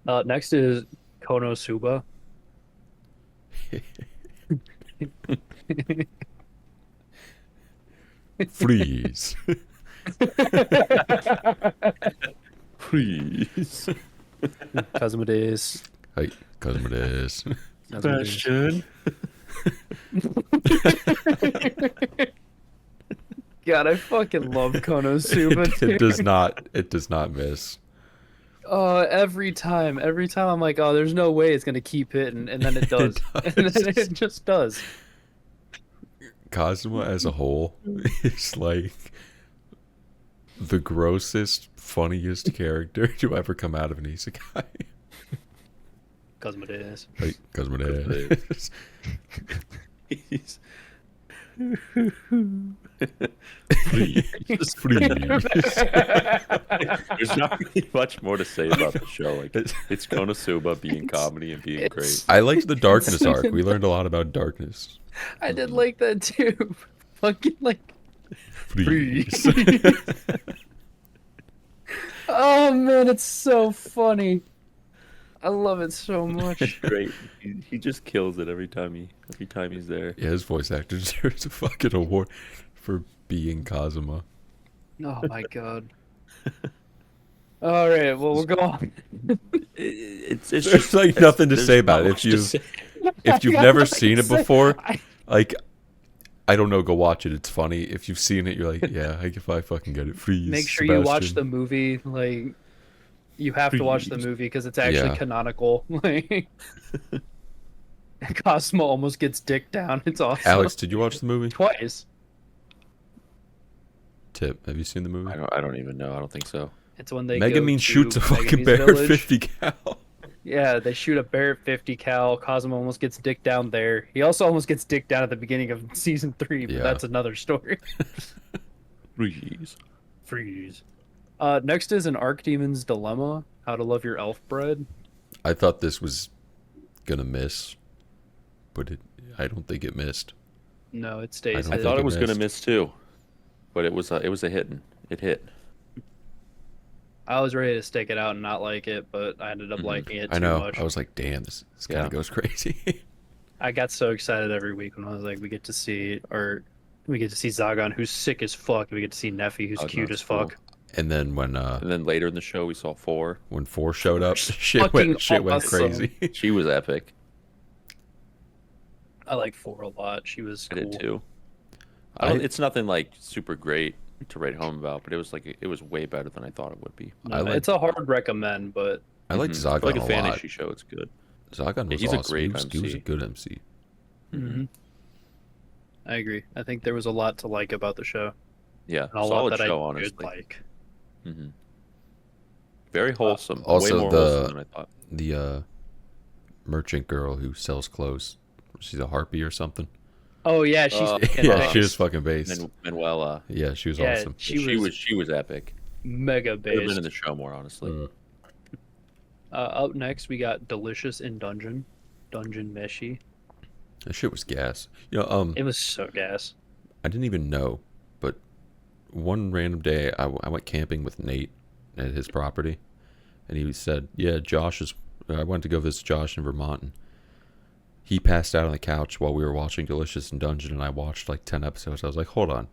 Next is Konosuba. Freeze. please. Kazuma days. Hey, customer this. god, I fucking love Konosuba. It does not. It does not miss. Every time I'm like, oh, there's no way it's gonna keep hitting, and then it does, It and then does. it just does. Kazuma as a whole is like the grossest, funniest character to ever come out of an isekai. Cosmo is. Like Kazuma is. He's- Please. There's not really much more to say about the show. Like it's Konosuba being comedy and being great. It's- I liked the darkness arc. We learned a lot about darkness. I did like that too. Fucking like. Please. Oh man, it's so funny. I love it so much. Great. He just kills it every time he's there. Yeah, his voice actor deserves a fucking award for being Kazuma. Oh my god. All right, well we'll go on. It's There's just like nothing to there's say not about it. much to say. If you've I got never nothing seen to it say. before, like I don't know, go watch it. It's funny. If you've seen it, you're like, yeah, I fucking get it. Please. Make sure you watch Sebastian. the movie. Like, you have to watch the Please. movie because it's actually Yeah. canonical. Like, Cosmo almost gets dick down. It's awesome. Alex, did you watch the movie? Twice. Tip, have you seen the movie? I don't even know. I don't think so. It's when they Megumin go shoots a to fucking Megumin's bear at village. 50 cal. Yeah, they shoot a bear at 50 cal. Cosmo almost gets dick down there. He also almost gets dick down at the beginning of season 3, but Yeah. that's another story. Please. Freeze. Next is an Archdemon's Dilemma: How to Love Your Elf Bread. I thought this was gonna miss, but I don't think it missed. No, it stays. I I think thought it it was gonna missed. miss too, but it was a hitting. It hit. I was ready to stick it out and not like it, but I ended up Mhm. liking it too I know. much. I was like, damn, this kind Yeah. of goes crazy. I got so excited every week when I was like, we get to see Zagan, who's sick as fuck, and we get to see Neffy, who's Oh, cute that's as fuck. cool. And then when And then later in the show, we saw 4. 4 showed up, shit Fucking went awesome. crazy. She was epic. I like 4 a lot. She was I cool. did too. I- It's nothing like super great to write home about, but it was way better than I thought it would be. No, I like- it's a hard recommend, but I liked Mhm. Zagan For like a a lot. fantasy show. It's good. Zagan was he's a awesome. great He was a MC. good MC. mhm. I agree. I think there was a lot to like about the show. Yeah, And a lot solid that show, I honestly. did like. hmm Very wholesome. also way more the- wholesome than I thought. The merchant girl who sells clothes. She's a harpy or something. Oh yeah, she's fucking Yeah, based. she was fucking based. Manuela. Yeah, she was Yeah, awesome. she was epic. mega Could have been based. in the show more, honestly. Up next, we got Delicious in Dungeon Meshi. That shit was gas. You know, It was so gas. I didn't even know, but one random day I went camping with Nate at his property, and he said, "Yeah, I went to go visit Josh in Vermont, and he passed out on the couch while we were watching Delicious in Dungeon, and I watched like 10 episodes. I was like, hold on,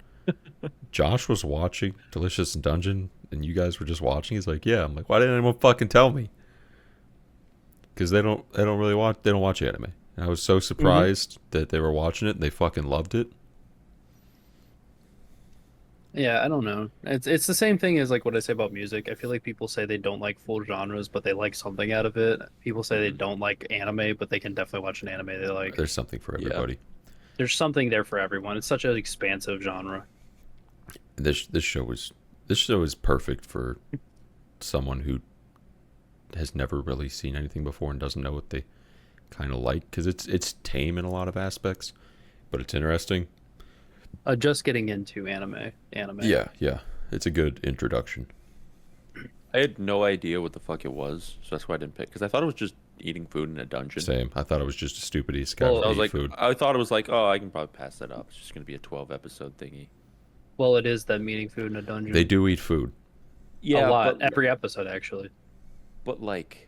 Josh was watching Delicious in Dungeon, and you guys were just watching?" He's like, "Yeah." I'm like, "Why didn't anyone fucking tell me?" Because they don't watch anime. And I was so surprised that they were watching it and they fucking loved it. Yeah, I don't know. It's the same thing as like what I say about music. I feel like people say they don't like full genres, but they like something out of it. People say they don't like anime, but they can definitely watch an anime they like. There's something for Yeah. everybody. There's something there for everyone. It's such an expansive genre. This show is perfect for someone who has never really seen anything before and doesn't know what they kind of like, because it's tame in a lot of aspects, but it's interesting. Just getting into anime. Yeah, it's a good introduction. I had no idea what the fuck it was, so that's why I didn't pick. Because I thought it was just eating food in a dungeon. Same. I thought it was just a stupid isekai Well, for I was eat like, food. I thought it was like, oh, I can probably pass that up. It's just gonna be a 12-episode thingy. Well, it is them eating food in a dungeon. They do eat food. a lot. Every episode, actually. but like,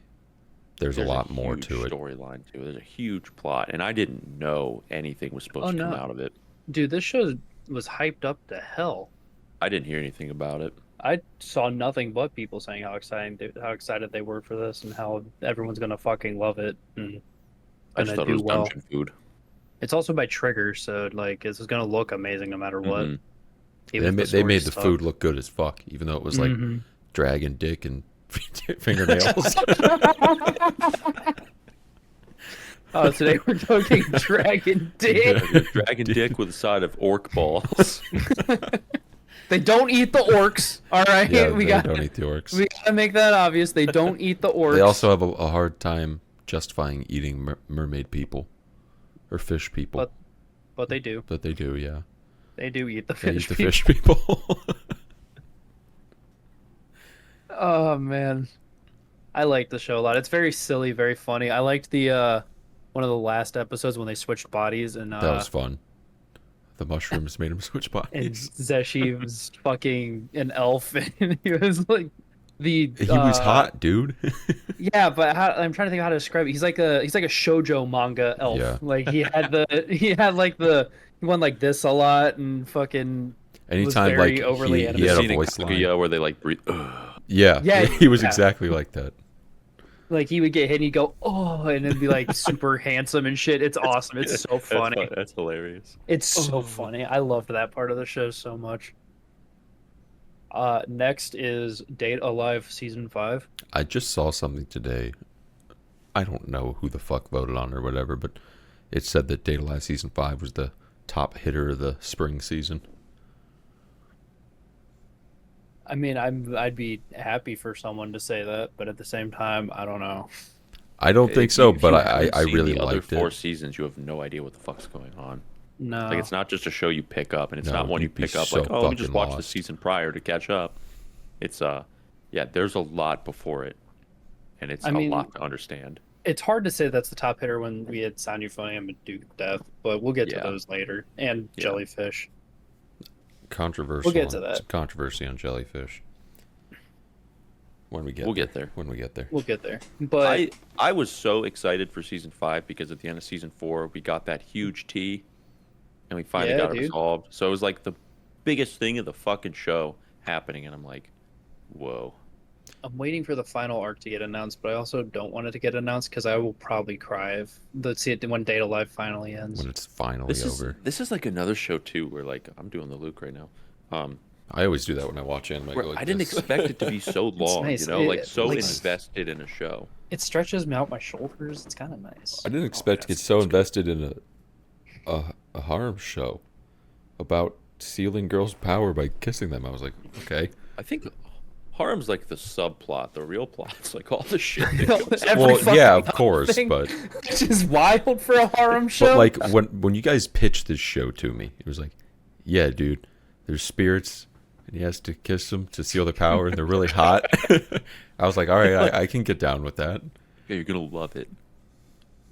There's a lot more huge to it. storyline to it. There's a huge plot, and I didn't know anything was supposed Oh, to come no. out of it. Dude, this show was hyped up to hell. I didn't hear anything about it. I saw nothing but people saying how excited they were for this and how everyone's gonna fucking love it and I just gonna thought it do was well. dungeon food. It's also by Trigger, so like this is gonna look amazing no matter what. Mhm. They made the food look good as fuck, even though it was like dragon dick and fingernails. Oh, today we're talking dragon dick. Dragon dick with a side of orc balls. They don't eat the orcs. All right, Yeah, we they got don't eat the orcs. We gotta make that obvious. They don't eat the orcs. They also have a hard time justifying eating mermaid people or fish people. But they do. But they do, yeah. They do eat the They fish. eat the fish people. Oh man, I like the show a lot. It's very silly, very funny. I liked the one of the last episodes when they switched bodies and That was fun. The mushrooms made him switch and bodies. Zeshi was fucking an elf and he was like He was hot, dude. Yeah, but I'm trying to think of how to describe it. He's like a shoujo manga elf. Yeah. Like he went like this a lot and fucking Anytime very like overly he had animated. a Scene in voice line. Kaguya where they like breathe. Yeah, Yeah, he was yeah. exactly like that. Like he would get hit and he'd go, oh, and it'd be like super handsome and shit. It's awesome. It's so funny. That's hilarious. It's so funny. I loved that part of the show so much. Next is Date Alive season 5. I just saw something today. I don't know who the fuck voted on or whatever, but it said that Data Live season 5 was the top hitter of the spring season. I mean, I'd be happy for someone to say that, but at the same time, I don't know. I don't think so, If but you I haven't seen really the other liked 4 it. seasons, you have no idea what the fuck's going on. No, Like it's not just a show you pick up, and it's No, not one you you'd be pick up so like, oh, let me just fucking watch the lost. season prior to catch up. It's yeah, there's a lot before it, and it's I mean, a lot to understand. it's hard to say that's the top hitter when we had Sound Euphonium and Duke of Death, but we'll get to Yeah. those later. And Yeah. Jellyfish. Controversial. We'll get to that. Some controversy on Jellyfish. When we get We'll get there. When we get there. We'll get there. But I was so excited for season 5 because at the end of season 4 we got that huge T, and we finally Yeah, got it dude. resolved. So it was like the biggest thing of the fucking show happening, and I'm like, whoa. I'm waiting for the final arc to get announced, but I also don't want it to get announced because I will probably cry if when Date Alive finally ends. When it's finally This is over. this is like another show too, where like I'm doing the Luke right now. I always do that when I watch anime. Where go like I didn't this. expect it to be so long, nice. you know, like It- so like- invested in a show. It stretches me out my shoulders. It's kind of nice. I didn't expect to get so invested in a harem show about stealing girls' power by kissing them. I was like, okay. I think Harem's like the subplot. The real plot's like all the shit. That goes on. Every Well, fucking yeah, of course, thing, but which is wild for a harem show. but like when you guys pitched this show to me, it was like, yeah, dude, there's spirits, and he has to kiss them to seal their power, and they're really hot. I was like, all right, I can get down with that. Yeah, you're gonna love it.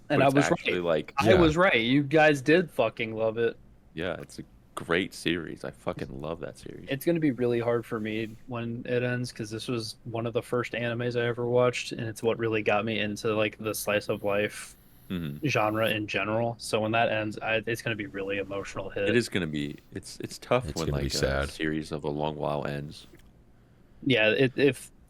and But I it's was actually right. like, I Yeah. was right. You guys did fucking love it. yeah, it's a great series. I fucking love that series. It's going to be really hard for me when it ends because this was one of the first animes I ever watched, and it's what really got me into like the slice of life Mhm. genre in general. So when that ends, it's going to be really emotional hit. It is gonna be. It's tough It's when gonna be like a sad. series of a long while ends. Yeah,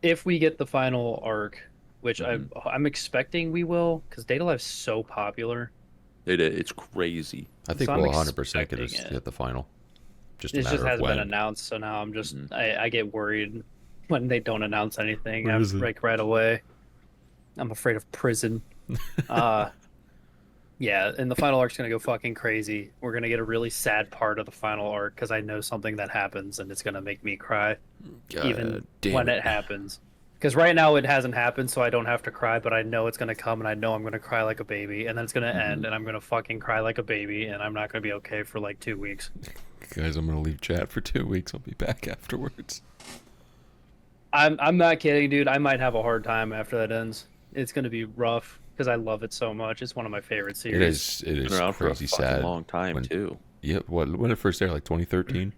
if we get the final arc, which I'm expecting we will, because Data Life's so popular. It's crazy. I think So I'm we'll 100% get expecting it. the final. Just a It matter just of hasn't been when. announced, so now I'm just Mhm. I get worried when they don't announce anything. Where I'm is it? like right away. I'm afraid of prison. Yeah, and the final arc's gonna go fucking crazy. We're gonna get a really sad part of the final arc because I know something that happens and it's gonna make me cry even God damn when it happens. Because right now it hasn't happened, so I don't have to cry, but I know it's gonna come and I know I'm gonna cry like a baby, and then it's gonna end and I'm gonna fucking cry like a baby, and I'm not gonna be okay for like 2 weeks. Guys, I'm gonna leave chat for 2 weeks. I'll be back afterwards. I'm not kidding, dude. I might have a hard time after that ends. It's gonna be rough because I love it so much. It's one of my favorite series. It Been is around for a crazy fucking sad. long time when- too. Yeah, when it first aired, like 2013.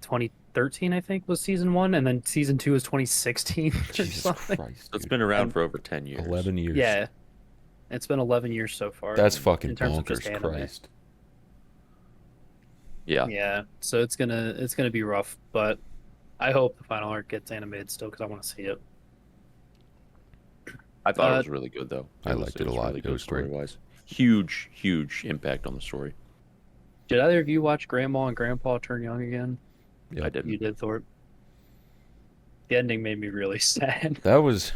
2013, I think, was season 1, and then season 2 was 2016 or Jesus something. Christ, So it's dude. been around for over 10 years. 11 years. Yeah, it's been 11 years so far. That's in fucking terms of just bonkers, anime. Christ. Yeah. Yeah, so it's gonna be rough, but I hope the final arc gets animated still because I want to see it. I thought it Uh, was really good though. I liked it a lot. Really It good was great. story wise. Huge impact on the story. Did either of you watch Grandma and Grandpa Turn Young again? Yep. I didn't. You did, Thorpe. The ending made me really sad. That was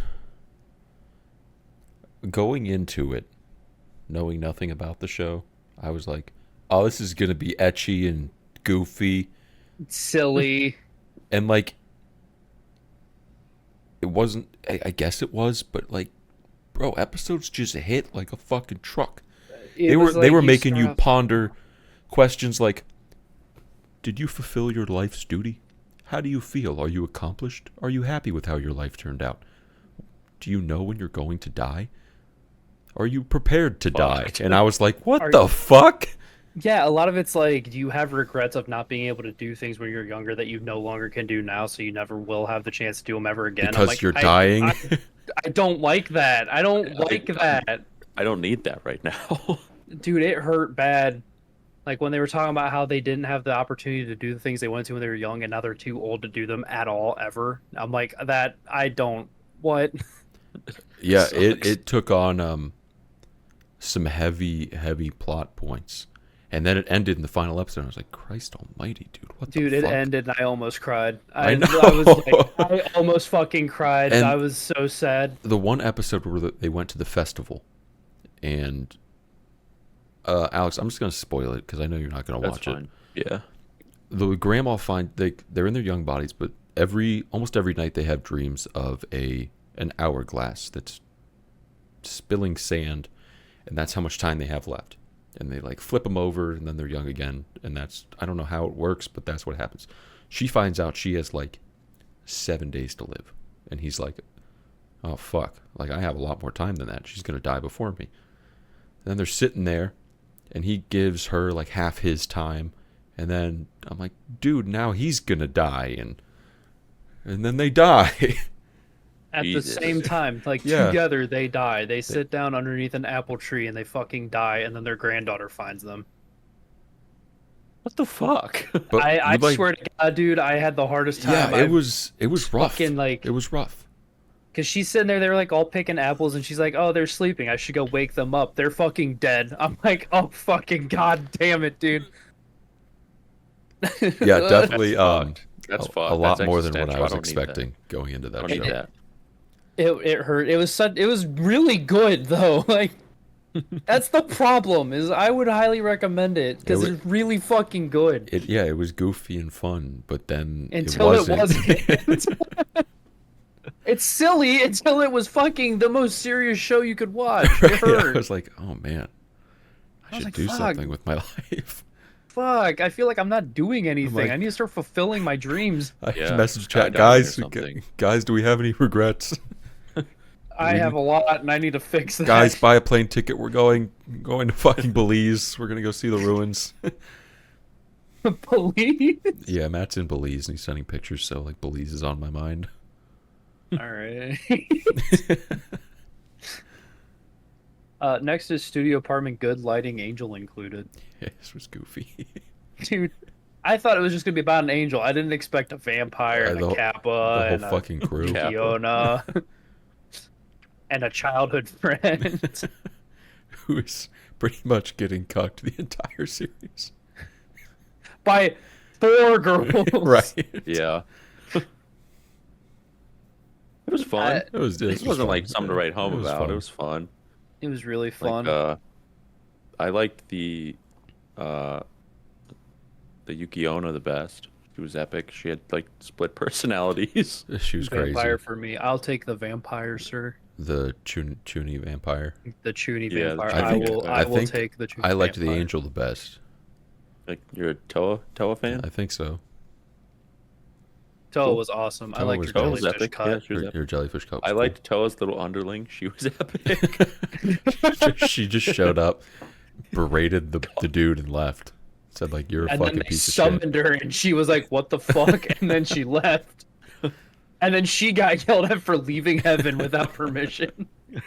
going into it, knowing nothing about the show. I was like, "Oh, this is gonna be etchy and goofy," Silly. and like, it wasn't. I guess it was, but like, bro, episodes just hit like a fucking truck. They were making you ponder questions like, "Did you fulfill your life's duty? How do you feel? Are you accomplished? Are you happy with how your life turned out? Do you know when you're going to die? Are you prepared to die?" And I was like, "What the fuck?" Yeah, a lot of it's like, do you have regrets of not being able to do things when you're younger that you no longer can do now, so you never will have the chance to do them ever again? I'm Because like, you're dying. I don't like that. I don't like that. I don't need that right now. Dude, it hurt bad. Like when they were talking about how they didn't have the opportunity to do the things they wanted to when they were young, and now they're too old to do them at all, ever. I'm like, that, I don't, what? Yeah, Sucks. it took on some heavy plot points, and then it ended in the final episode. I was like, Christ Almighty, dude! What Dude, the it fuck? ended and I almost cried. I know. I was like, I almost fucking cried. And I was so sad. The one episode where they went to the festival, and Alex, I'm just gonna spoil it because I know you're not gonna That's watch fine. it. Yeah. The grandma they're in their young bodies, but almost every night they have dreams of an hourglass that's spilling sand, and that's how much time they have left. And they like flip them over, and then they're young again. And I don't know how it works, but that's what happens. She finds out she has like 7 days to live, and he's like, "Oh fuck! Like I have a lot more time than that. She's gonna die before me." And then they're sitting there, and he gives her like half his time, and then I'm like, "Dude, now he's gonna die," and then they die. At Jesus. the same time, like Yeah. together they die. They sit down underneath an apple tree and they fucking die, and then their granddaughter finds them. What the fuck? But I you, like, swear to God, dude, I had the hardest time. yeah, it was rough. fucking, like- it was rough. Because she's sitting there, they're like all picking apples, and she's like, "Oh, they're sleeping. I should go wake them up. They're fucking dead." I'm like, "Oh, fucking God damn it, dude." Yeah, definitely. That's a fucked. lot That's more than what existential. I was don't need that. expecting going into I that don't show. need that. It hurt. It was really good though. Like that's the problem. Is I would highly recommend it because It wa- it's really fucking good. It was goofy and fun, but then Until it wasn't. It's silly until it was fucking the most serious show you could watch. It Yeah, hurt. I was like, oh man, I was should like, do fuck. something with my life. Fuck. I feel like I'm not doing anything. like- I need to start fulfilling my dreams. I Yeah, messaged chat, skydiving or guys. something. Guys, do we have any regrets? I have a lot and I need to fix that. Guys, buy a plane ticket. We're going to fucking Belize. We're gonna go see the ruins. Please. Yeah, Matt's in Belize and he's sending pictures, so like Belize is on my mind. All right. Next is studio apartment, good lighting, angel included. Yeah, this was goofy. Dude, I thought it was just gonna be about an angel. I didn't expect a vampire and the a whole- Kappa the and whole a fucking crew. Kappa. Fiona and a childhood friend. Who is pretty much getting cucked the entire series. By 4 girls. Right. Yeah. It was fun. It was. This wasn't fun. like something to write home It was about. fun. It was fun. It was really Like, fun. I liked the Yuki-Onna the best. She was epic. She had like split personalities. She was crazy. Vampire for me. I'll take the vampire, sir. The Chuni vampire. The Chuny Yeah, the vampire. Chuny I will think take the Chuny I liked the vampire. angel the best. Like you're a Toa fan? I think so. Toa Cool. was awesome. I Toa liked was her cool. Toa was jellyfish epic. cut. Yeah, she was epic. Your jellyfish cup. I liked Toa's little underling. She was epic. She just showed up, berated the dude, and left. Said like, "You're a And then fucking they piece of shit." summoned her, and she was like, "What the fuck?" And then she left. And then she got yelled at for leaving heaven without permission. Yeah,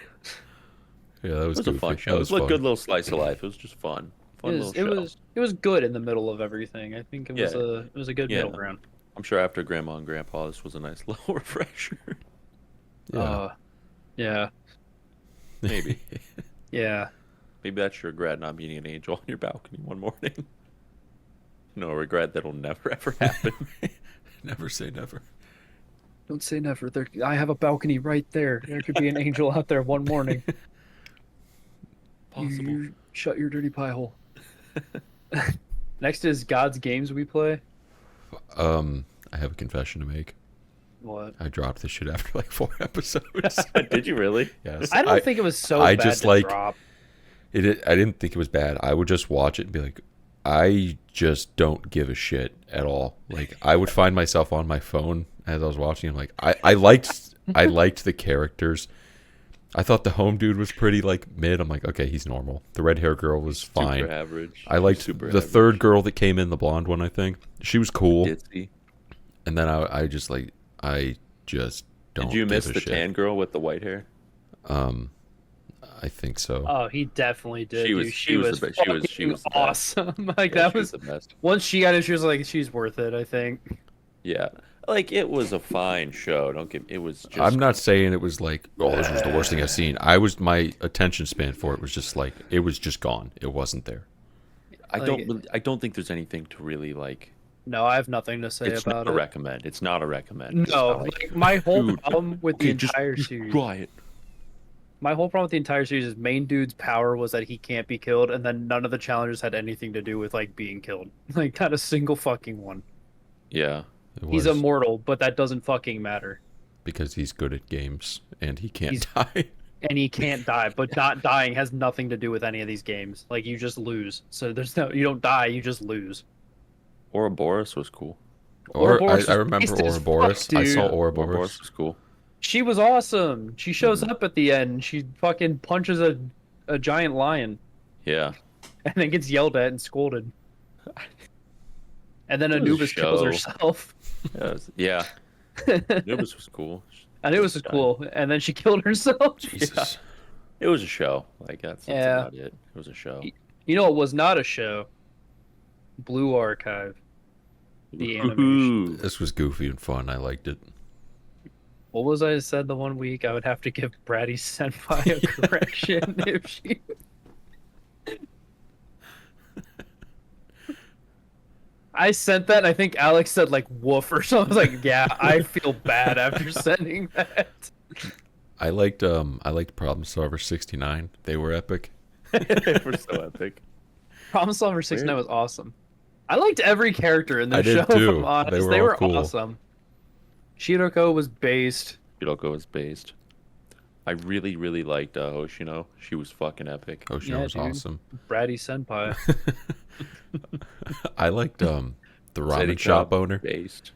that It was was a goofy. fun That show. It was a fun. good little slice of life. It was just fun. Fun little show. It was good in the middle of everything. I think it was a good Yeah. middle ground. I'm sure after Grandma and Grandpa, this was a nice little refresher. Yeah. Yeah. Maybe. Yeah. Maybe that's your regret not meeting an angel on your balcony one morning. No regret. That'll never ever happen. Never say never. Don't say never. I have a balcony right there. There could be an angel out there one morning. Possible. You shut your dirty pie hole. Next is God's games we play. I have a confession to make. What? I dropped this shit after like 4 episodes. Did you really? Yes. I don't think it was so I bad just, to like, drop. I didn't think it was bad. I would just watch it and be like, I just don't give a shit at all. Like, I would find myself on my phone as I was watching. I'm like, I liked the characters. I thought the home dude was pretty like mid. I'm like, okay, he's normal. The red hair girl was fine. Super average. I liked Super the average. third girl that came in, the blonde one. I think she was cool. Ditzy. And then I just like, I just don't. Did you miss give a the shit. tan girl with the white hair? I think so. Oh, he definitely did. She was- dude. she was the best. She was fucking the best. awesome. Like Yeah, that she was the best. once she got it, she was like, she's worth it. I think. Yeah, like it was a fine show. Don't get it was just. I'm not saying it was like, oh, this was the worst thing I've seen. My attention span for it was just like, it was just gone. It wasn't there. I don't think there's anything to really like. No, I have nothing to say It's about not a it. recommend. It's not a recommend. It's No, not like, like my whole dude, problem with the okay, just entire series. try it. My whole problem with the entire series is main dude's power was that he can't be killed, and then none of the challenges had anything to do with like being killed. Like not a single fucking one. Yeah. It He's was immortal, but that doesn't fucking matter. because he's good at games and he can't He's- die. And he can't die, but not dying has nothing to do with any of these games. Like you just lose. So you don't die, you just lose. Ouroboros was cool. Ouroboros I was remember based as fuck, Ouroboros. I saw dude. Ouroboros. Ouroboros was cool. She was awesome. She shows up at the end. She fucking punches a giant lion Yeah. and then gets yelled at and scolded. And then It was a Anubis kills show. herself. Yeah. Anubis was cool. Anubis was cool. And then she killed herself. Jesus. It was a show. Like that's Yeah. about it. It was a show. You know, it was not a show. Blue Archive. The animation. Ooh. This was goofy and fun. I liked it. What was I said the one week? I would have to give Bratty Senpai a correction if she. I sent that. And I think Alex said like "woof" or something. I was like, "Yeah, I feel bad after sending that." I liked Problem Solver 69. They were epic. They were so epic. Problem Solver 69 was awesome. I liked every character in the I show. did too. If I'm honest. They were They all were cool. awesome. Shiroko was based. Shiroko was based. I really, really liked Hoshino. She was fucking epic. Oshino Yeah, was dude. awesome. Bratty Senpai. I liked the Sadie ramen shop Cobb owner. Based.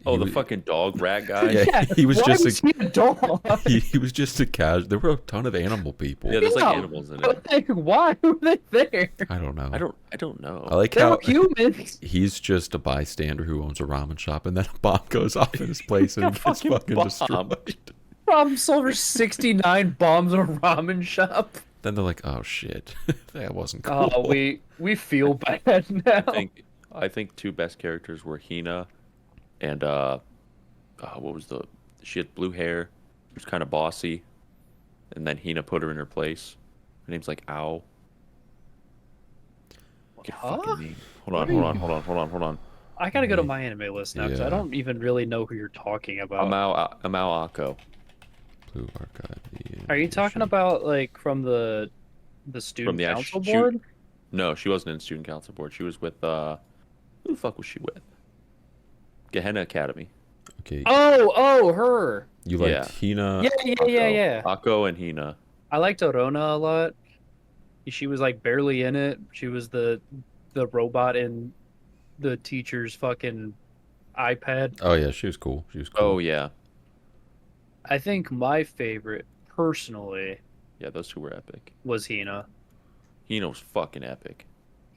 Oh, He the was- fucking dog rat guy. Yeah, he was Why just was he a dog? he was just a casual. There were a ton of animal people. Yeah, there's like Yeah. animals in it. But, like, why were they there? I don't know. I don't know. I like They how were humans. he's just a bystander who owns a ramen shop, and then a bomb goes off in his place and A gets fucking fucking bomb. destroyed. Problem Solver 69 bombs a ramen shop. Then they're like, "Oh shit, that wasn't cool." Oh, we feel bad now. I think two best characters were Hina and what was she had blue hair, she was kind of bossy, and then Hina put her in her place. Her name's like Ow. Get a fucking name. Hold on. I gotta go to my anime list now because I Yeah. don't even really know who you're talking about. Amao Ako. Blue Archive. the Are you talking animation. about like from the student the council actu- board? No, she wasn't in student council board. She was with who the fuck was she with? Gehenna Academy. Okay, Oh, her. you liked yeah. Hina. Yeah. Ako and Hina. I liked Orona a lot. She was like barely in it. She was the robot in the teacher's fucking iPad. Oh yeah, she was cool. She was cool. Oh yeah. I think my favorite, personally, Yeah, those two were epic. was Hina. Hina was fucking epic.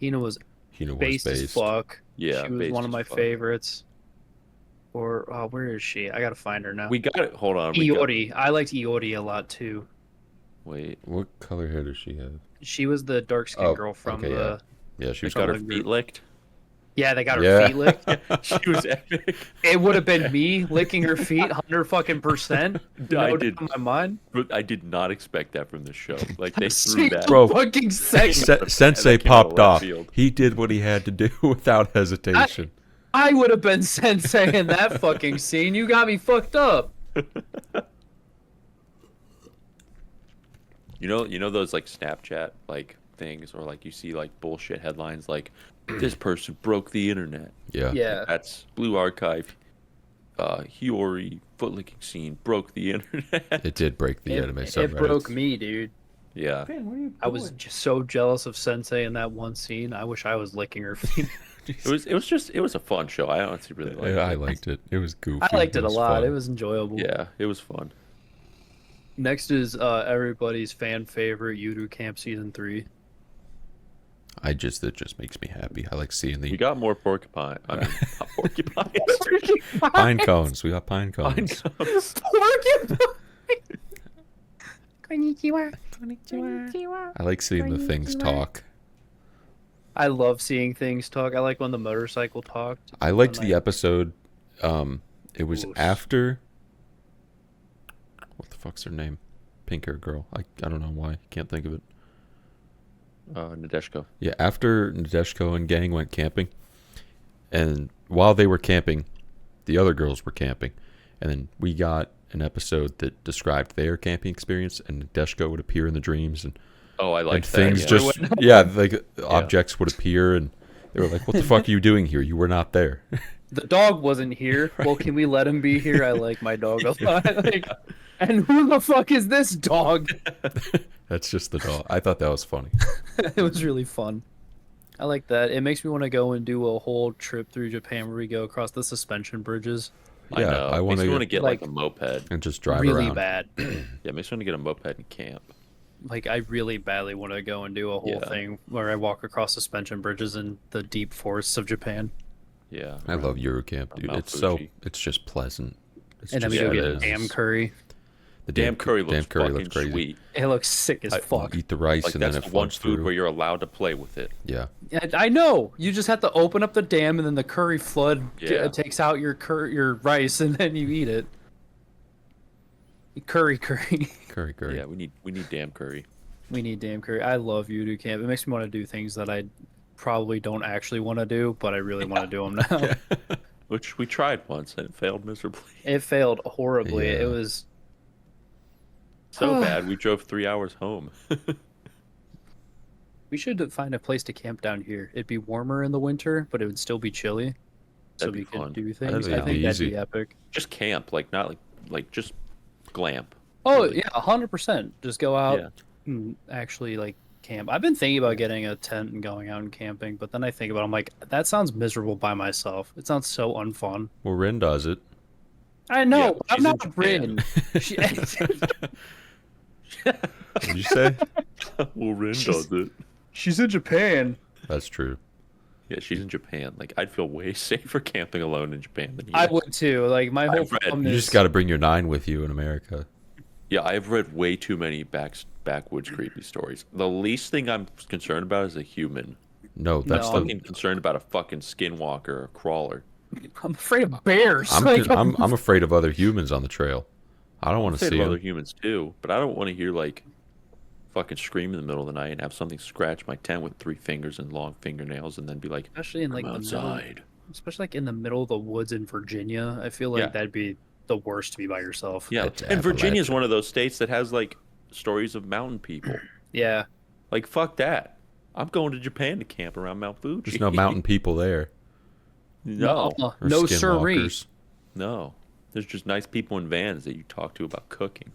Hina was Hina was based as based. fuck. Yeah, she was based one of as my fuck. favorites. Or where is she? I gotta find her now. We got it. Hold on. we got- Iori. I liked Iori a lot too. Wait. What color hair does she have? She was the dark skinned Oh, girl from okay, the. Yeah, she She was got her From the feet group. licked. Yeah, they got her Yeah. feet licked. She was epic. It would have been me licking her feet, 100%. No I doubt did. in my mind. But I did not expect that from the show. Like they threw Single that. Bro. fucking second. Sensei That came out of popped left off. field. He did what he had to do without hesitation. I would have been sensei in that fucking scene. You got me fucked up. You know those like Snapchat like things, or like you see like bullshit headlines like this person broke the internet. Yeah. Yeah. That's Blue Archive. Hiyori footlicking scene broke the internet. It did break the anime It subreddits. broke me, dude. Yeah. I was just so jealous of Sensei in that one scene. I wish I was licking her feet. It was a fun show. I honestly really liked I it. liked it. It was goofy. I liked it a was lot. fun. It was enjoyable. Yeah, it was fun. Next is everybody's fan favorite Yudu Camp Season 3. It just makes me happy. I like seeing We the got more porcupine. I mean, not porcupines. pine cones. We got pine Pine cones. cones. I like seeing the things talk. I love seeing things talk. I like when the motorcycle talked. I liked When the episode. It was Oof. after. What the fuck's her name? Pink hair girl. I don't know why. Can't think of it. Nadeshko. Yeah, after Nadeshko and gang went camping, and while they were camping, the other girls were camping, and then we got an episode that described their camping experience, and Nadeshko would appear in the dreams, and Oh, I like and that. things yeah. just like objects would appear, and they were like, "What the fuck are you doing here? You were not there." The dog wasn't here. Well, can we let him be here? I like my dog a lot. Like, and who the fuck is this dog? That's just the dog. I thought that was funny. It was really fun. I like that. It makes me want to go and do a whole trip through Japan where we go across the suspension bridges. I Yeah, know. I Makes wanna me want to get like like- a moped. And just drive Really around. bad. Yeah, makes me want to get a moped and camp. Like, I really badly want to go and do a whole Yeah. thing where I walk across suspension bridges in the deep forests of Japan. Yeah. I love Eurocamp, dude. Mount It's so Fuji. it's just pleasant. It's And then we just go yeah, get it is. ham curry. The Damn curry looks damn curry fucking looks crazy. sweet. It looks sick as fuck. Eat the rice Like and that's then the it one flows food through. where you're allowed to play with it. Yeah. Yeah, I know. You just have to open up the dam, and then the curry flood Yeah. takes out your your rice, and then you eat it. Curry. Curry. Yeah, we need damn curry. We need damn curry. I love Yudu Camp. It makes me want to do things that I probably don't actually want to do, but I really want to do them now. Which we tried once and it failed miserably. It failed horribly. Yeah. It was So bad we drove 3 hours home. We should find a place to camp down here. It'd be warmer in the winter, but it would still be chilly. So That'd be we could fun. do That'd things. be I think that'd easy. be epic. Just camp, like not like just glamp. Oh Really. yeah, 100%. Just go out Yeah. and actually like camp. I've been thinking about getting a tent and going out and camping, but then I think about it, I'm like, that sounds miserable by myself. It sounds so unfun. Well, Rin does it. I know. Yeah, but she's I'm in not Japan. Rin. She, What did you say? Well, Rin does it. she's in Japan. That's true. Yeah, she's in Japan. Like I'd feel way safer camping alone in Japan than you. I would too. Like my whole I've read- problem You is just got to bring your 9 with you in America. Yeah, I've read way too many backwoods creepy stories. The least thing I'm concerned about is a human. No, that's No. I'm the. fucking concerned about a fucking skinwalker or a crawler. I'm afraid of bears. I'm, Like, I'm afraid of other humans on the trail. I don't want to Afraid see of other them. humans too, but I don't want to hear like fucking scream in the middle of the night and have something scratch my tent with 3 fingers and long fingernails and then be like, especially in like I'm the middle, outside. especially like in the middle of the woods in Virginia. I feel like Yeah. that'd be the worst to be by yourself. Yeah, It's and Virginia is Appalachia. one of those states that has like stories of mountain people. Yeah. Like fuck that. I'm going to Japan to camp around Mount Fuji. There's no mountain people there. No, Or No siree. skinwalkers. no. There's just nice people in vans that you talk to about cooking.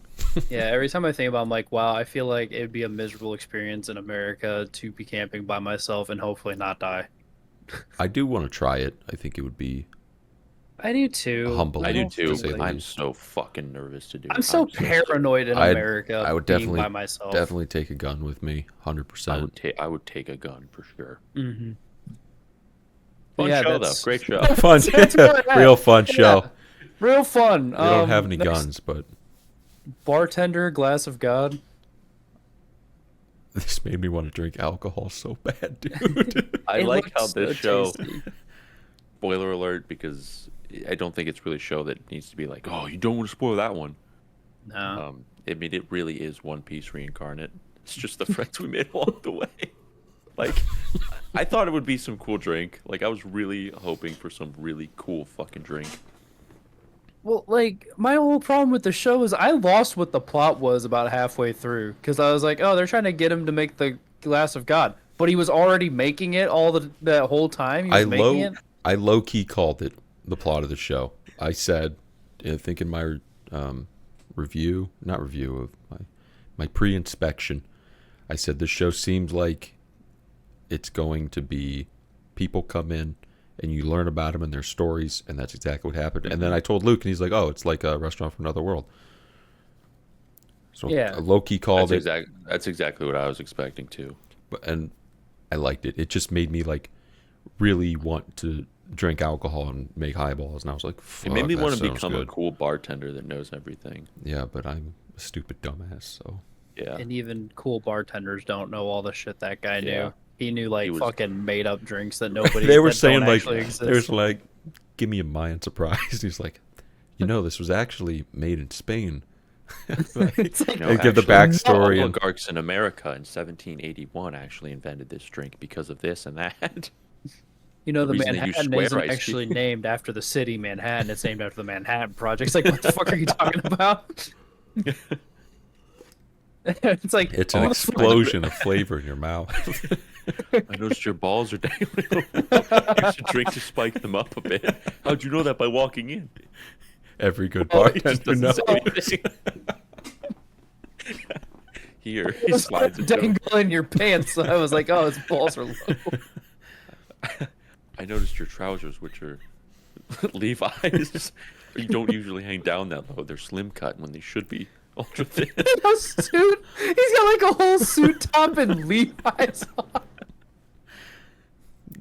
Yeah, every time I think about it, I'm like, wow, I feel like it'd be a miserable experience in America to be camping by myself and hopefully not die. I do want to try it. I think it would be. I do too. Humbling. I do don't too. say the I'm least. so fucking nervous to do. I'm so paranoid in I'd- America. I would being definitely- by myself. Definitely take a gun with me. 100%. I would take a gun for sure. Mm-hmm. Fun Yeah, show though. that's- Great show. Fun, That's where I'm at. real fun show. Real fun. They don't have any next, guns, but Bartender, glass of God. this made me want to drink alcohol so bad, dude. I It like looks how so this show. tasty. spoiler alert, because I don't think it's really a show that needs to be like, oh, you don't want to spoil that one. No. I mean, it really is One Piece reincarnate. It's just the friends we made along the way. Like, I thought it would be some cool drink. Like, I was really hoping for some really cool fucking drink. Well, like, my whole problem with the show is I lost what the plot was about halfway through. Because I was like, oh, they're trying to get him to make the Glass of God. But he was already making it that whole time. He was making it. I low key called it the plot of the show. I said, I think in my not review of my pre-inspection, I said this show seems like it's going to be people come in and you learn about them and their stories, and that's exactly what happened. And then I told Luke, and he's like, "Oh, it's like a restaurant from another world." So Yeah. I low key called it. That's exactly what I was expecting too. And I liked it. It just made me like really want to drink alcohol and make highballs, and I was like, It made me that want to sounds become good. a cool bartender that knows everything. Yeah, but I'm a stupid dumbass, so Yeah. And even cool bartenders don't know all the shit that guy knew. Yeah. He knew like He was- fucking made up drinks that nobody. they were that saying don't like actually exist. they was like, "Give me a Mayan surprise." He's like, this was actually made in Spain. It's like, They give the backstory and oligarchs in America in 1781 actually invented this drink because of this and that. you know, the the reason they use Manhattan square isn't ice actually cream. named after the city Manhattan. It's named after the Manhattan Project. It's like, what the fuck are you talking about? It's like it's an oh, explosion of flavor in your mouth. I noticed your balls are dangling. You should drink to spike them up a bit. How'd you know that by walking in? Every good Oh, he just bartender doesn't knows. say anything. Here, he slides it down. dangle in your pants. So I was like, oh, his balls are low. I noticed your trousers, which are Levi's. You don't usually hang down that low. They're slim cut when they should be ultra thin. A suit. He's got like a whole suit top and Levi's on.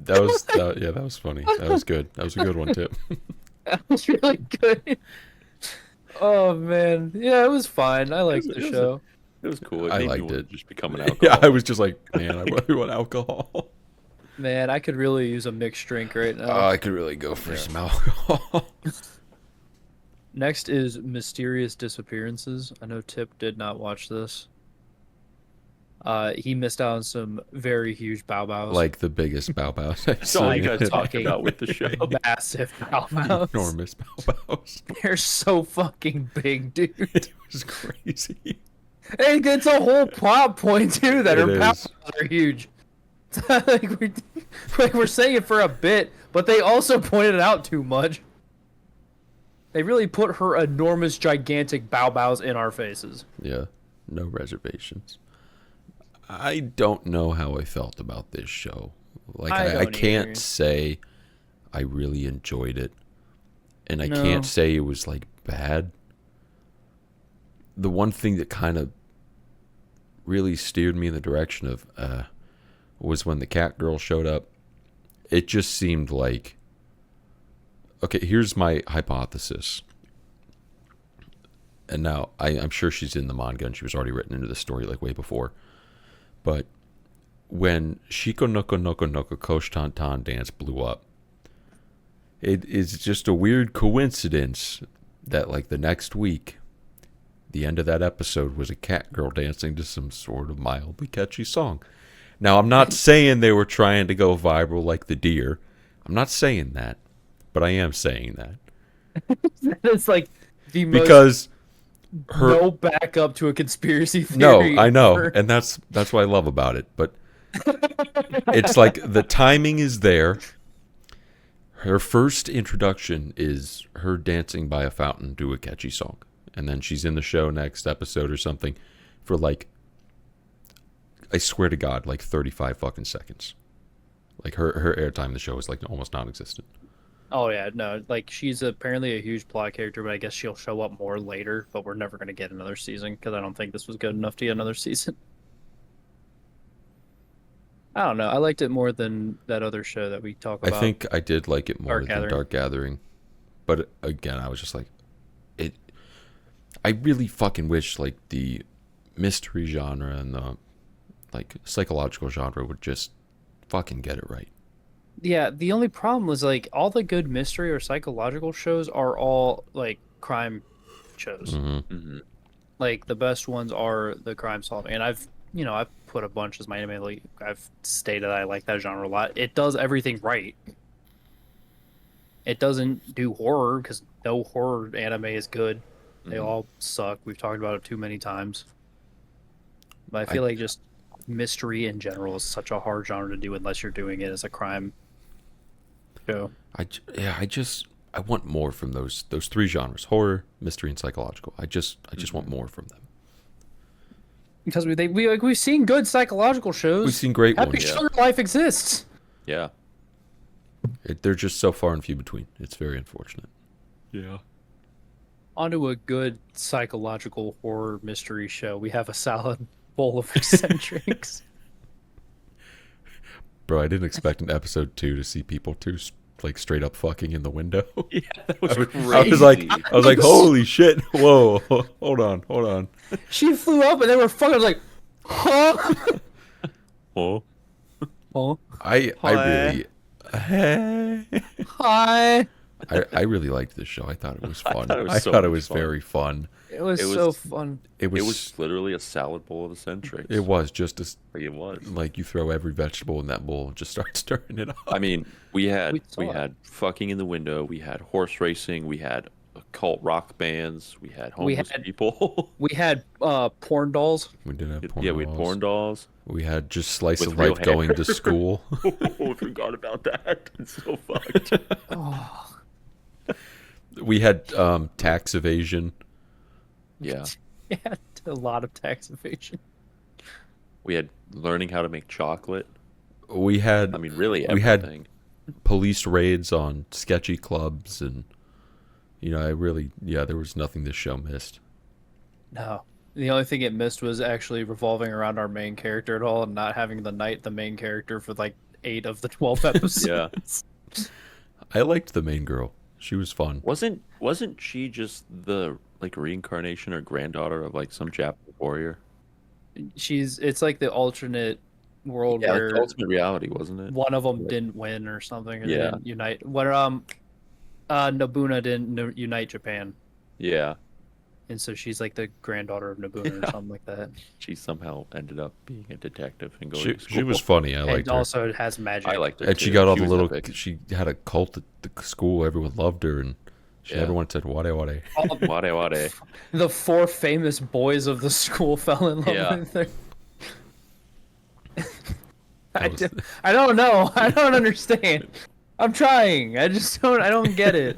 That was funny. That was good. That was a good one too. That was really good. Oh man, yeah, it was fine. I liked the show. It was cool. It I made me liked want to it. just become an alcoholic. Yeah, I was just like, man, I really want alcohol. Man, I could really use a mixed drink right now. Oh, I could really go for some alcohol. Next is Mysterious Disappearances. I know Tip did not watch this. He missed out on some very huge bow bows. Like the biggest bow bows I've That's all you seen. guys talk about with the show. massive bow bows. Enormous bow bows. They're so fucking big, dude. It was crazy. And it's a whole plot point too that It her bow is. bows are huge. We're saying it for a bit, but they also pointed it out too much. They really put her enormous, gigantic bow bows in our faces. Yeah, no reservations. I don't know how I felt about this show. Like I don't can't either. say I really enjoyed it, and I No. can't say it was like bad. The one thing that kind of really steered me in the direction of was when the cat girl showed up. It just seemed like, okay, here's my hypothesis. And now I'm sure she's in the manga and she was already written into the story like way before. But when Shiko Noko Noko Noko Kosh Tan Tan dance blew up, it is just a weird coincidence that like the next week, the end of that episode was a cat girl dancing to some sort of mildly catchy song. Now, I'm not saying they were trying to go viral like the deer. I'm not saying that, but I am saying that. It's like the most Because her no backup to a conspiracy No, theory. I know, ever. and that's what I love about it. But it's like the timing is there. Her first introduction is her dancing by a fountain to a catchy song, and then she's in the show next episode or something for like, I swear to God, like 35 fucking seconds. Like her airtime in the show is like almost non-existent. Oh yeah, no, like she's apparently a huge plot character, but I guess she'll show up more later. But we're never gonna get another season because I don't think this was good enough to get another season. I don't know. I liked it more than that other show that we talk about. I think I did like it more Dark than Gathering. Dark Gathering, but again, I was just like, it. I really fucking wish like the mystery genre and the like psychological genre would just fucking get it right. Yeah, the only problem was like all the good mystery or psychological shows are all like crime shows. Hmm. Hmm. Like the best ones are the crime solving, and I've put a bunch as my anime. Like I've stated I like that genre a lot. It does everything right. It doesn't do horror because no horror anime is good. They Mhm. all suck. We've talked about it too many times. But I I feel like just mystery in general is such a hard genre to do unless you're doing it as a crime show. I want more from those three genres: horror, mystery, and psychological. I just want more from them. Because we've seen good psychological shows. We've seen great Happy ones. Yeah. Sugar Life exists. Yeah. They're just so far and few between. It's very unfortunate. Yeah. Onto a good psychological horror mystery show. We have a salad bowl of eccentrics. Bro, I didn't expect in episode 2 to see people like straight up fucking in the window. Yeah, that was crazy. I was like, holy shit! Whoa, hold on. She flew up and they were fucking like, huh? Oh, Oh, I really, hi. I really liked this show. I thought it was fun. thought it was I so thought it much was fun. very fun. It was It so was- fun. It was. it was literally a salad bowl of eccentrics. It was just as Like it was. like you throw every vegetable in that bowl and just start stirring it up. I mean, we We saw it. had fucking in the window. We had horse racing. We had occult rock bands. We had We homeless had- people. We had porn dolls. We did have porn Yeah, we had dolls. porn dolls. We had just slice With of real life going hair. to school. Oh, I forgot about that. It's so fucked. Oh, We had tax evasion. Yeah, yeah, a lot of tax evasion. we had learning how to make chocolate. We had I mean, really We had- everything. police raids on sketchy clubs, and there was nothing this show missed. No. The only thing it missed was actually revolving around our main character at all and not having the knight the main character for like 8 of the 12 episodes. Yeah. I liked the main girl. She was fun. Wasn't she just the like reincarnation or granddaughter of like some Japanese warrior? It's like the alternate world Yeah, like where the ultimate reality, wasn't it? one of them didn't win or something, or they Yeah. didn't unite. What Nobuna didn't unite Japan, Yeah, and so she's like the granddaughter of Nobuna or something like that. she somehow ended up being a detective and going She to school. she was funny. I liked And her. also it has magic. I liked her. And she too. got all the was little. epic. She had a cult at the school. Everyone loved her, and Yeah. everyone said "wade wade." All- Wade wade. the 4 famous boys of the school fell in love Yeah. with her. I, was- do, I don't know. I don't understand. I'm trying. I don't get it.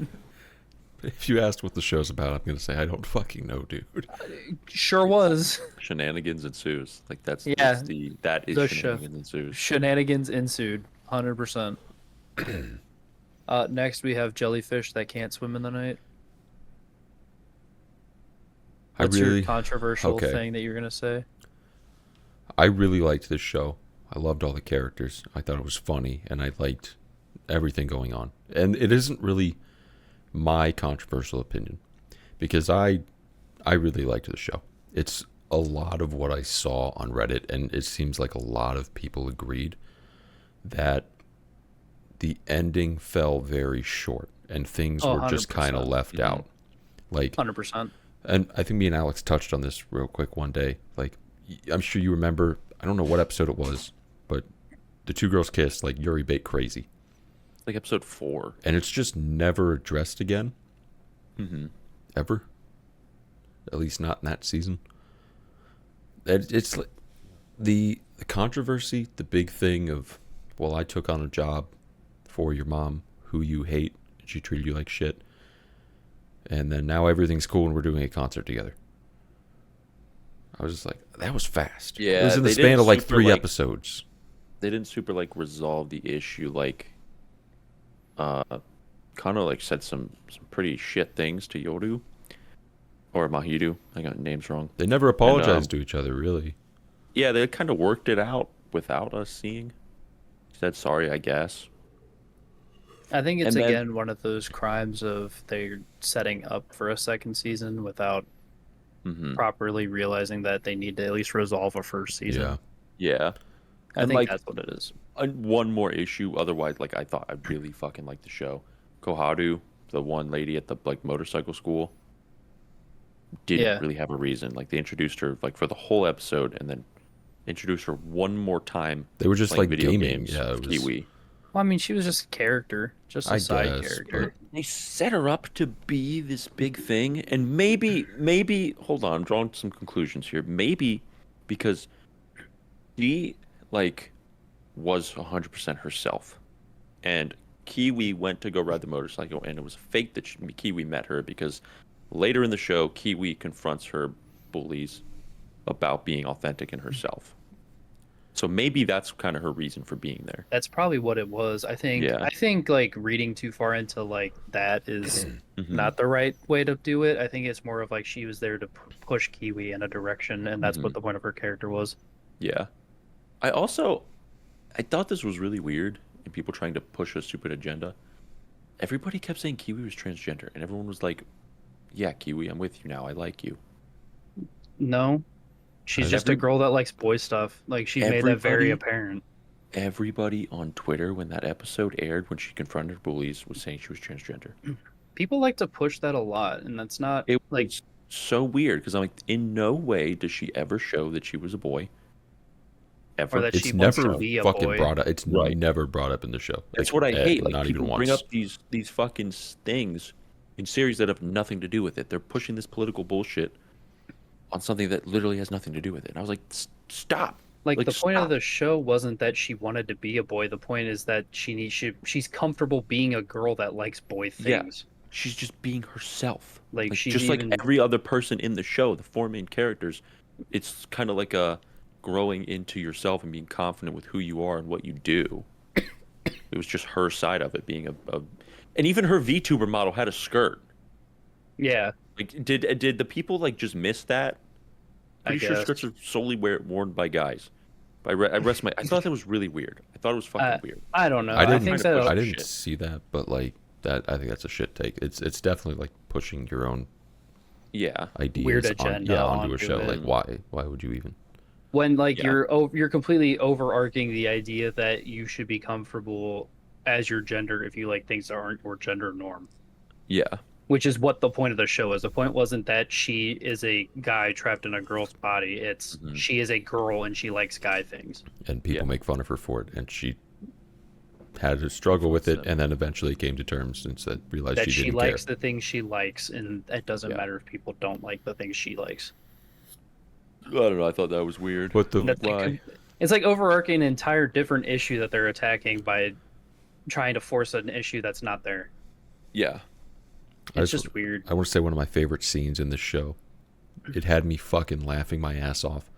If you asked what the show's about, I'm gonna say I don't fucking know, dude. Sure was. Shenanigans ensues. Like that is the show. shenanigans ensues. Shenanigans ensued. 100%. Next we have jellyfish that can't swim in the night. What's your controversial okay. thing that you're gonna say? I really liked this show. I loved all the characters. I thought it was funny, and I liked everything going on. And it isn't really my controversial opinion, because I really liked the show. It's a lot of what I saw on Reddit, and it seems like a lot of people agreed that the ending fell very short, and things Oh, were just kind of 100%. left out. Like, 100%. and I think me and Alex touched on this real quick one day. Like, I'm sure you remember, I don't know what episode it was, but the 2 girls kissed like Yuri Bait crazy. Like episode 4. And it's just never addressed again. Mm-hmm. Ever. At least not in that season. It's like the controversy, the big thing of, well, I took on a job for your mom who you hate. She treated you like shit. And then now everything's cool and we're doing a concert together. I was just like, that was fast. Yeah, It was in the they span didn't of like super, 3 like- episodes. They didn't super like resolve the issue. Like, kind of like said some pretty shit things to Yoru or Mahiru. I got names wrong. They never apologized to each other, really. Yeah, they kind of worked it out without us seeing. Said sorry, I guess. I think it's And then- again one of those crimes of they're setting up for a second season without Mm-hmm. properly realizing that they need to at least resolve a first season. Yeah. Yeah. I And, think like, that's what it is. one more issue. Otherwise, like I thought I really fucking liked the show. Koharu, the one lady at the like motorcycle school, didn't really have a reason. Like they introduced her like for the whole episode, and then introduced her one more time. They were just playing like video gaming. games Yeah, with it was, Kiwi. Well, I mean, she was just a character, just a I side guess, character. They set her up to be this big thing, and maybe, hold on, I'm drawing some conclusions here. Maybe because she, like, was 100% herself, and Kiwi went to go ride the motorcycle, and it was fake that Kiwi met her, because later in the show, Kiwi confronts her bullies about being authentic in herself. So maybe that's kind of her reason for being there. That's probably what it was. I think. Yeah. I think like reading too far into like that is Mhm. not the right way to do it. I think it's more of like she was there to push Kiwi in a direction, and that's what the point of her character was. Yeah. I thought this was really weird, and people trying to push a stupid agenda. Everybody kept saying Kiwi was transgender, and everyone was like, yeah, Kiwi, I'm with you now. I like you. No, she's just a girl that likes boy stuff. Like she made that very apparent. Everybody on Twitter, when that episode aired, when she confronted her bullies, was saying she was transgender. People like to push that a lot, and that's not It like was so weird, because I'm like, in no way does she ever show that she was a boy. Ever. or that it's she wants never to be a fucking boy. brought up. It's Right. never brought up in the show. That's what I hate. Like not people even bring once. up these fucking things in series that have nothing to do with it. They're pushing this political bullshit on something that literally has nothing to do with it. And I was like, stop. Like the point of stop. the show wasn't that she wanted to be a boy. The point is that she's comfortable being a girl that likes boy Yeah. things. She's just being herself. Like, she's just even- like every other person in the show, the four main characters. It's kind of like a growing into yourself and being confident with who you are and what you do. It was just her side of it being and even her VTuber model had a skirt. Yeah, Like, did the people like just miss that? I Pretty sure guess. skirts are solely worn by guys. I thought that was really weird. I thought it was fucking weird. I don't know. I didn't. think trying to that push I didn't shit. see that, but like that, I think that's a shit take. It's definitely like pushing your own Yeah. ideas Weird on, agenda onto a onto show. it. Like why would you even? when like Yeah. you're completely overarching the idea that you should be comfortable as your gender if you like things that aren't your gender norm, Yeah. which is what the point of the show is. The point wasn't that she is a guy trapped in a girl's body. It's she is a girl and she likes guy things. And people Yeah. make fun of her for it, and she had to struggle with it, and then eventually came to terms and said realized That she she didn't likes care. the things she likes, and it doesn't Yeah. matter if people don't like the things she likes. I don't know. I thought that was weird. What the? That's Why? It's like overarching an entire different issue that they're attacking by trying to force an issue that's not there. Yeah. I It's just- just weird. I want to say one of my favorite scenes in this show. It had me fucking laughing my ass off.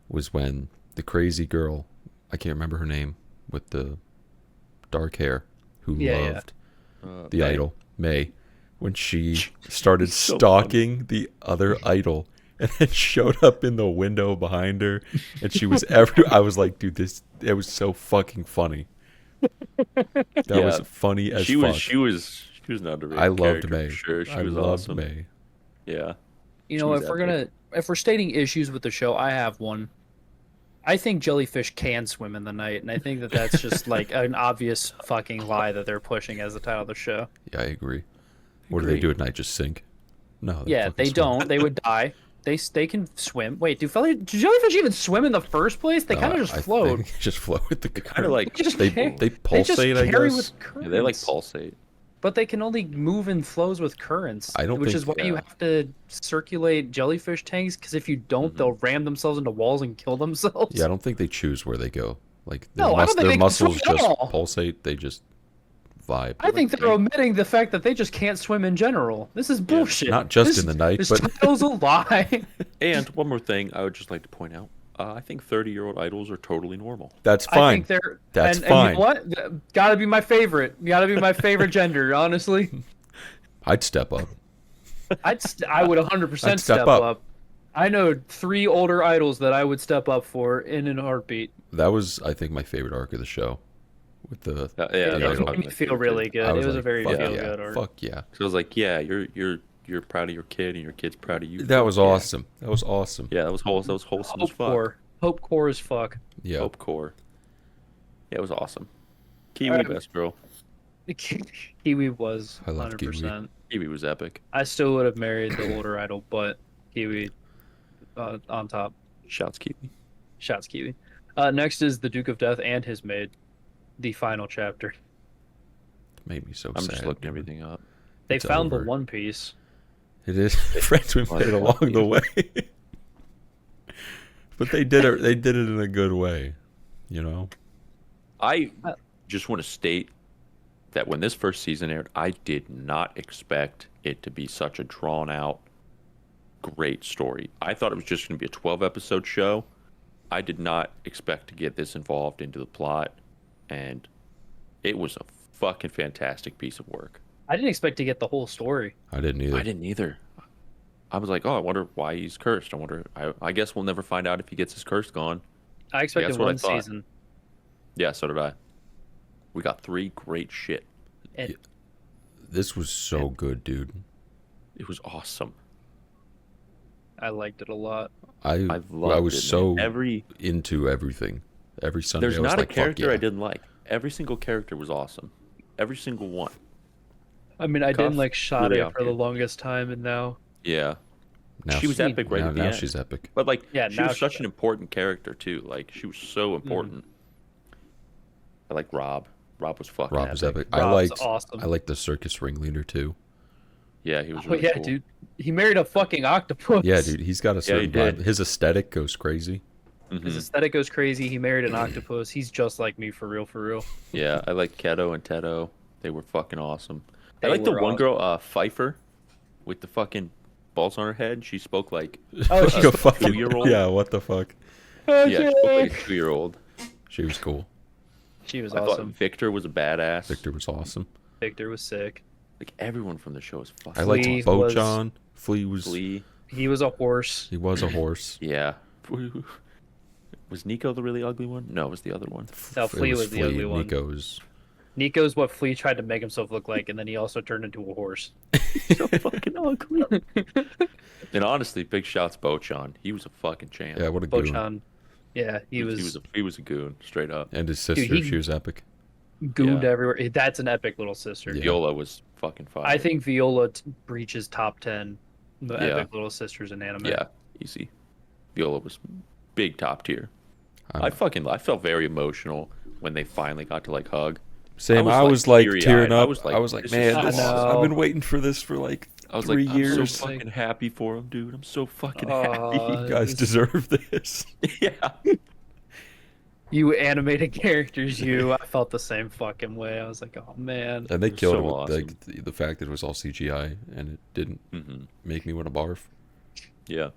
Was when the crazy girl, I can't remember her name, with the dark hair, who Yeah, yeah. loved the May. idol, May, when she started So stalking the other idol and then showed up in the window behind her, and she was I was like, dude, it was so fucking funny. That was Yeah. funny as She fuck. was an underrated I loved character May. for sure. She I was loved awesome. May. Yeah. You know, She's if we're stating issues with the show, I have one. I think jellyfish can swim in the night, and I think that that's just like an obvious fucking lie that they're pushing as the title of the show. Yeah, I agree. What do they do at night? Just sink? No. Yeah, fucking they swim. don't. They would die. They can swim. Wait, do jellyfish even swim in the first place? They No, kind of just I float. think they just float with the Kind of like They just They carry- they just pulsate, I carry guess. with yeah, currents. they like pulsate. But they can only move in flows with currents. I don't which think- is why you yeah. have to circulate jellyfish tanks. Because if you don't, they'll ram themselves into walls and kill themselves. Yeah, I don't think they choose where they go. Like their, No, I don't think their they can swim muscles at just all. pulsate. They just vibe. I think they're omitting the fact that they just can't swim in general. This is bullshit. Not just This- in the night, this but- title's a lie. And one more thing, I would just like to point out. I think 30-year-old idols are totally normal. That's I fine. think they're That's and fine. you know what? Gotta be my favorite. Gotta be my favorite gender. Honestly, I'd step up. I would 100% I'd step step up. up. I know 3 older idols that I would step up for in a heartbeat. That was, I think, my favorite arc of the show. With the Yeah, It that the was made idol. probably me my feel favorite really too. good. I It was a like, very fuck feel yeah, good arc. Fuck yeah. So I was like, yeah, you're proud of your kid, and your kid's proud of you. That was Yeah. awesome. That was awesome. Yeah, that was wholesome as Hope fuck. core. Hope core as fuck. Yeah. Hope core. It was awesome. Kiwi, Alright. best girl. Kiwi was I love 100%. Kiwi was epic. I still would have married the older idol, but Kiwi on top. Shouts Kiwi. Shouts Kiwi. Next is the Duke of Death and his maid, the final chapter. Made me so I'm sad. just looking everything up. They It's found over. the One Piece. It is friends we made along the way. But they did it. They did it in a good way, you know. I just want to state that when this first season aired, I did not expect it to be such a drawn out, great story. I thought it was just going to be a 12-episode show. I did not expect to get this involved into the plot, and it was a fucking fantastic piece of work. I didn't expect to get the whole story. I didn't either. I didn't either. I was like, oh, I wonder why he's cursed. I guess we'll never find out if he gets his curse gone. I expected that's what I one thought. season. Yeah, so did I. We got 3 great shit. And This was so good, dude. It was awesome. I liked it a lot. I I loved was it, so man. into everything. Every Sunday, There's I was not like, a character Fuck yeah. I didn't like. Every single character was awesome. Every single one. I mean, I Cuff, didn't like Sade really for the outdated. longest time, and now, Yeah. Now She was epic right now, at the now end. she's epic. But like, Yeah, she now was such she's an important character too. Like, she was so important. I like Rob. Rob was fucking Rob was epic. I Rob's liked. awesome. I liked the circus ringleader too. Yeah, he was Oh really yeah, cool. dude, he married a fucking octopus. Yeah, dude, he's got a Yeah, he certain did. vibe. His aesthetic goes crazy. Mhm. His aesthetic goes crazy. He married an octopus. He's just like me for real, for real. Yeah, I like Keto and Teto. They were fucking awesome. They I like the were one awesome. girl, Pfeiffer, with the fucking balls on her head. She spoke like, Oh, Like a she's fucking 2-year-old? Yeah, what the fuck? yeah, she spoke like a 2-year-old. She was cool. She was I thought awesome. Victor was a badass. Victor was awesome. Victor was sick. Like, everyone from the show is fucking I liked Flea was- Bojan. Flea was. Flea. He was a horse. He was a horse. Yeah. Was Nico the really ugly one? No, it was the other one. No, It Flea was the ugly one. Nico was. Nico's what Flea tried to make himself look like, and then he also turned into a horse. So fucking ugly. And honestly, big shouts Bochan. He was a fucking champ. Yeah, what a goon. Bochan. Yeah, he was he was a goon, straight up. And his sister, he- she was epic. gooned Yeah. everywhere. That's an epic little sister. Yeah. Viola was fucking fire. I think Viola breaches top 10 the Yeah. epic little sisters in anime. Yeah, easy. Viola was big top tier. I'm- I felt very emotional when they finally got to like hug. Same. I I was, was like, like teary-eyed. tearing I up. was like, I was like, this is man, so this, awesome. I've been waiting for this for like I was 3 like, years. I'm so fucking happy for him, dude. I'm so fucking happy. You guys deserve this. Yeah. You animated characters, you. I felt the same fucking way. I was like, oh man. And they was killed so it with awesome. like the fact that it was all CGI and it didn't hmm make me want to barf. Yeah.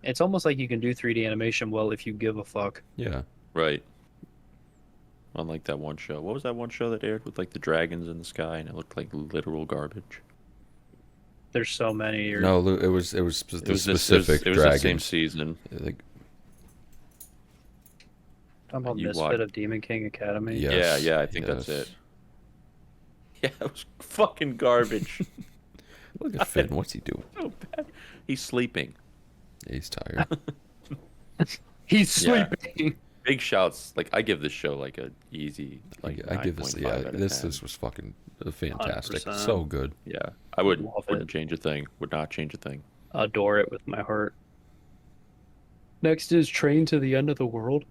It's almost like you can do 3D animation well if you give a fuck. Yeah. Right. Unlike that one show. What was that one show that aired with like the dragons in the sky and it looked like literal garbage? There's so many. No, it was the It was specific it was the same dragons. season. Like, I'm about you Misfit watch- of Demon King Academy. yes, Yeah, I think that's yes. it. Yeah, it was fucking garbage. Look at Finn. What's he doing? So bad. He's sleeping. He's tired. He's Yeah. sleeping. Big shouts. Like, I give this show like a easy like I give this. 9.5 Yeah, out of this 10. was fucking fantastic. 100%. So good. Yeah, I wouldn't Love wouldn't it. change a thing. Would not change a thing. Adore it with my heart. Next is Train to the End of the World.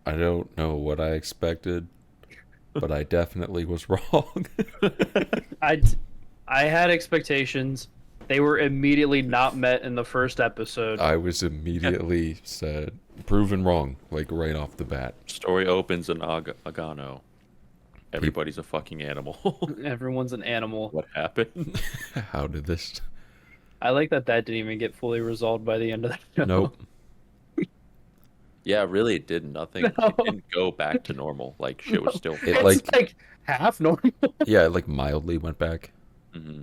I don't know what I expected, but I definitely was wrong. I had expectations. They were immediately not met in the first episode. I was immediately said proven wrong, like right off the bat. Story opens in Agano. Everybody's a fucking animal. Everyone's an animal. What happened? How did this? I like that didn't even get fully resolved by the end of the show. Nope. Yeah, really, it did nothing. No. It didn't go back to normal. Like, shit was still. It, It's like- like half normal. Yeah, it like mildly went back. hmm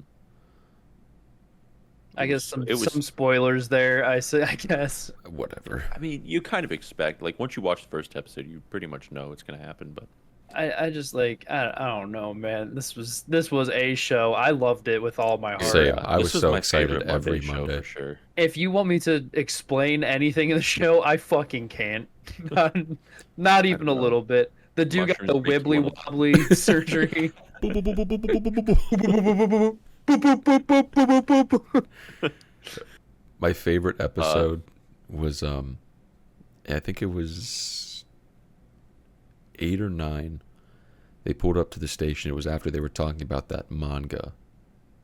I guess some It was- some spoilers there. I guess. Whatever. I mean, you kind of expect, like, once you watch the first episode, you pretty much know it's going to happen, but I just like I don't know, man. This was a show. I loved it with all my heart. Same. I This was was so my excited favorite every Monday show Monday. for sure. If you want me to explain anything in the show, I fucking can't. Not, not even a don't know. little bit. The dude got the Mushrooms make you wibbly wanna- wobbly surgery. My favorite episode was I think it was 8 or 9. They pulled up to the station. It was after they were talking about that manga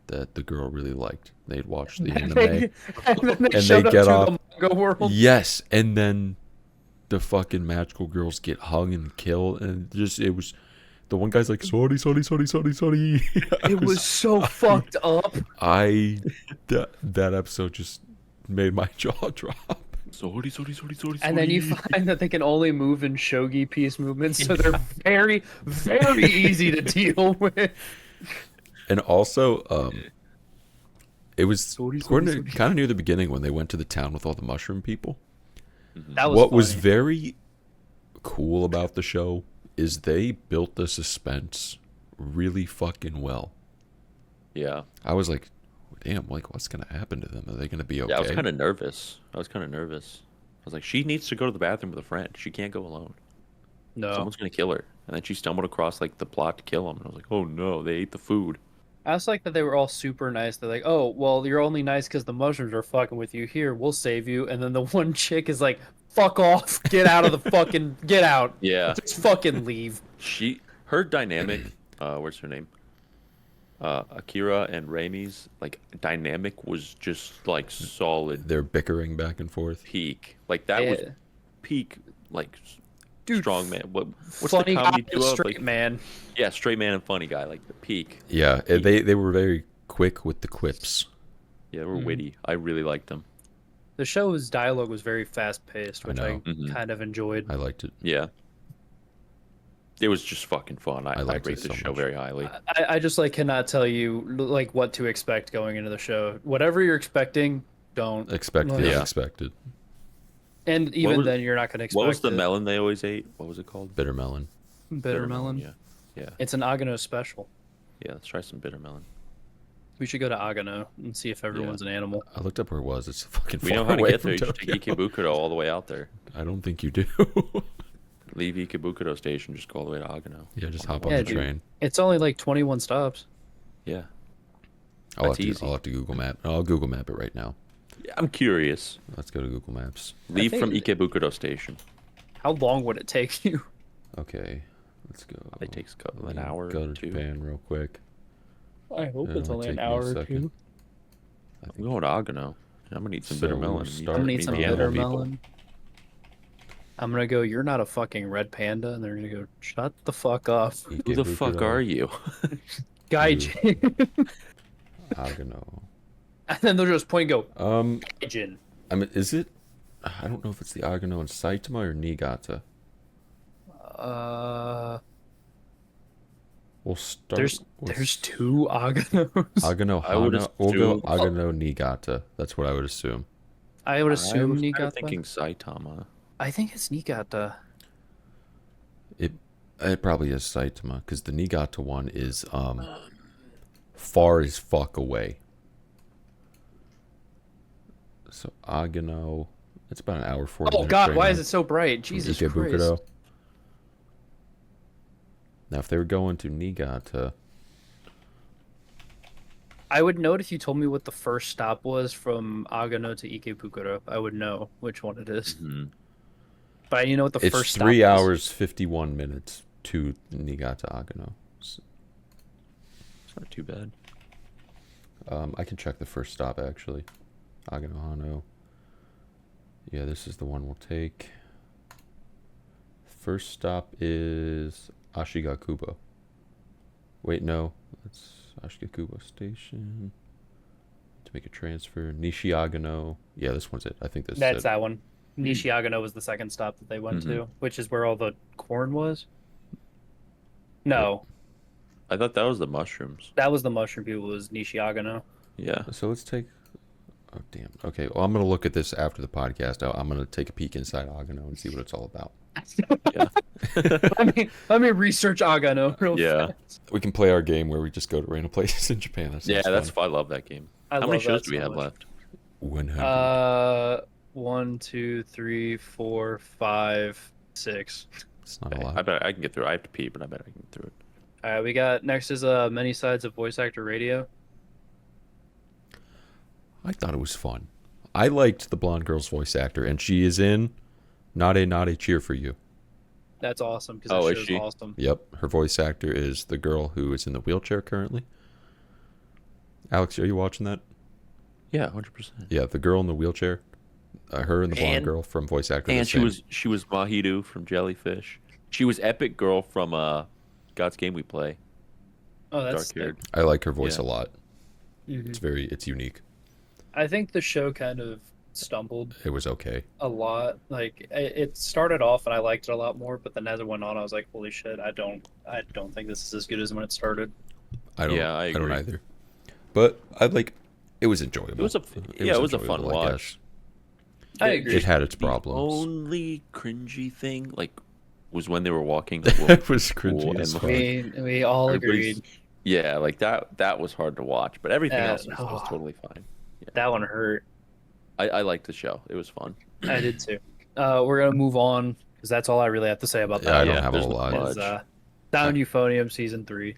that the girl really liked. They'd watched the anime. And then they And showed they up get to off- the manga world. Yes, and then the fucking magical girls get hung and killed, and just it was the one guy's like sorry. It was so fucked up. That episode just made my jaw drop. Sorry. And then you find that they can only move in shogi piece movements, so they're very, very easy to deal with. And also, it was kind of near the beginning when they went to the town with all the mushroom people. That was What was funny. very cool about the show is they built the suspense really fucking well. Yeah. I was like, damn, like what's gonna happen to them? Are they gonna be okay? Yeah, I was kind of nervous. I was like, she needs to go to the bathroom with a friend. She can't go alone. No, Someone's gonna kill her. And then she stumbled across like the plot to kill him. And I was like, oh no, they ate the food. I also like that they were all super nice. They're like, "Oh, well, you're only nice because the mushrooms are fucking with you. Here, we'll save you." And then the one chick is like, "Fuck off! Get out of the fucking get out! Yeah. Just fucking leave." Her dynamic, what's her name? Akira and Raimi's like dynamic was just like solid They're bickering back and forth. peak. Like that was Yeah. peak like Dude, strong man. What's Funny the guy, comedy duo? straight Like, man. yeah, straight man and funny guy, like the peak. Yeah, they were very quick with the quips. Yeah, they were witty. I really liked them. The show's dialogue was very fast paced, which I know. Mhm. kind of enjoyed. I liked it. Yeah. It was just fucking fun. I liked rate it this so show much. very highly. I just like cannot tell you like what to expect going into the show. Whatever you're expecting, don't. Expect the Yeah. unexpected. And even was- then, you're not gonna expect. What was the it. melon they always ate? What was it called? Bitter melon. Bitter melon? Yeah. Yeah. It's an Agano special. Yeah, let's try some bitter melon. We should go to Agano and see if everyone's an animal. I looked up where it was. It's fucking We far know how to away get from there. You just take Tokyo. Ikebukuro all the way out there. I don't think you do. Leave Ikebukuro station, just go all the way to Agano. Yeah, just hop on Yeah, the dude. train. It's only like 21 stops. Yeah. I'll That's have, to, easy. I'll have to Google Map. I'll Google Map it right now. Yeah, I'm curious. Let's go to Google Maps. Leave think- from Ikebukuro station. How long would it take you? Okay, let's go. It takes a couple an Let me hour Go or to two. Japan real quick. I hope It'll it's only an take me a hour or second. two. I I'm think going to Agano. I'm gonna eat some bitter So melon. we'll and start I'm gonna meet need some the from bitter animal people. melon. I'm gonna go, "You're not a fucking red panda," and they're gonna go, "Shut the fuck up." Who the fuck are you? Gaijin. Agano. And then they'll just point and go, Um, Gaijin. I mean, is it? I don't know if it's the Agano in Saitama or Niigata. We'll start. There's with there's two Aganos. Agano. I would Hana. We'll go assume- Agano Niigata. That's what I would assume. I would assume I was Niigata. kinda thinking Saitama. I think it's Niigata. It probably is Saitama because the Niigata one is far as fuck away. So Agano, it's about an hour 40 Oh minutes God, right why now is it so bright? from Jesus Ikebukuro. Christ. Now, if they were going to Niigata, I would know it if you told me what the first stop was from Agano to Ikebukuro. I would know which one it is. Mhm. But you know what the it's first stop 3 is? hours 51 minutes to Niigata Agano. It's not too bad. I can check the first stop actually. Agano Hano. Yeah, this is the one we'll take. First stop is Ashigakubo. Wait, no. That's Ashigakubo Station. To make a transfer. Nishiagano. Yeah, this one's it. I think this That's is it. that one. Nishiagano was the second stop that they went to, which is where all the corn was. No, I thought that was the mushrooms. that was the mushroom people. Was Nishiagano? Yeah. So let's take Oh damn. Okay. Well, I'm gonna look at this after the podcast. I'm gonna take a peek inside Agano and see what it's all about. Yeah. let me research Agano real Yeah. fast. We can play our game where we just go to random places in Japan. That Yeah, sounds that's fun. fun. I love that game. I How many love shows that do we so have much. left? 100. 1, 2, 3, 4, 5, 6. It's not a Okay, lot. I bet I can get through it. I have to pee, but I bet I can get through it. All right, we got next is many sides of voice actor radio. I thought it was fun. I liked the blonde girl's voice actor, and she is in Not a Cheer for You. That's awesome because Oh, that is show's she? awesome. Yep, her voice actor is the girl who is in the wheelchair currently. Alex, are you watching that? Yeah, 100%. Yeah, the girl in the wheelchair. Her and the blonde And- girl from voice actor. the And same. she was Mahidu from Jellyfish. She was Epic Girl from God's Game We Play. Oh, that's Dark haired. I like her voice Yeah. a lot. Mhm. It's unique. I think the show kind of stumbled It was okay. a lot. Like it started off and I liked it a lot more, but then as it went on, I was like, holy shit, I don't think this is as good as when it started. I don't. Yeah, I I don't agree. either. But I like. It was enjoyable. It was a fun enjoyable, I watch. guess. I agree. It had its The problems. only cringy thing, was when they were walking. It was Cool cringy and as fuck. We all Everybody's- agreed. Yeah, that was hard to watch, but everything else was oh. totally fine. That one hurt. I liked the show. It was fun. I did too. We're gonna move on because that's all I really have to say about Yeah, that. I don't Yeah, have a there's not lot. much. Is, Sound Euphonium season 3.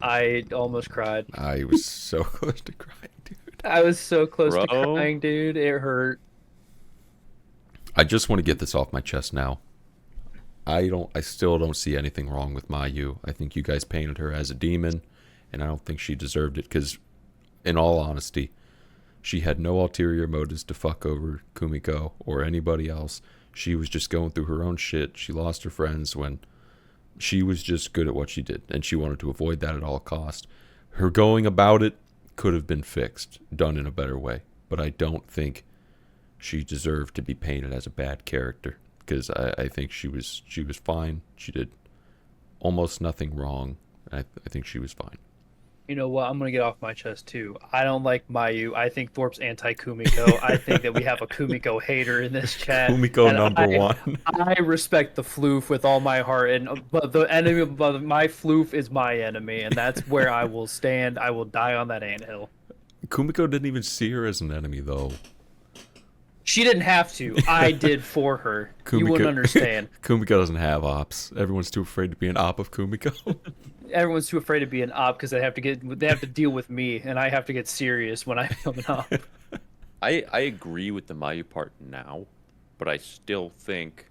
I almost cried. I was so close to crying, dude. I was so close to Bro. crying, dude. It hurt. I just want to get this off my chest now. I still don't see anything wrong with Mayu. I think you guys painted her as a demon, and I don't think she deserved it because, in all honesty, she had no ulterior motives to fuck over Kumiko or anybody else. She was just going through her own shit. She lost her friends when she was just good at what she did, and she wanted to avoid that at all cost. Her going about it could have been fixed, done in a better way, but I don't think she deserved to be painted as a bad character because I think she was fine. She did almost nothing wrong. I think she was fine. You know what? I'm gonna get off my chest too. I don't like Mayu. I think Thorpe's anti-Kumiko. I think that we have a Kumiko hater in this chat. Kumiko and number I- one. I respect the floof with all my heart, but the enemy, but my floof is my enemy, and that's where I will stand. I will die on that anthill. Kumiko didn't even see her as an enemy though. She didn't have to. I did for her. You wouldn't understand. Kumiko doesn't have ops. Everyone's too afraid to be an op of Kumiko. Everyone's too afraid to be an op because they have to deal with me, and I have to get serious when I become an op. I agree with the Mayu part now, but I still think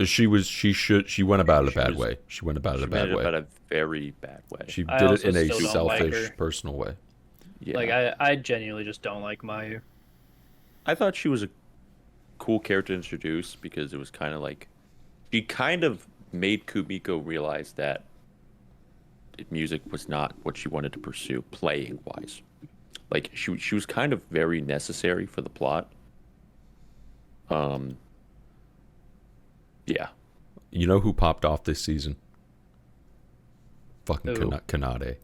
she went about it a bad was- way. She went about it she a bad made it way. about a very bad way. She I did it also in a still don't like selfish, her. personal way. Yeah. Like I genuinely just don't like Mayu. I thought she was a cool character to introduce because it was kind of like she kind of made Kumiko realize that music was not what she wanted to pursue playing wise. Like she was kind of very necessary for the plot. Yeah. You know who popped off this season? Fucking Who? Kanade.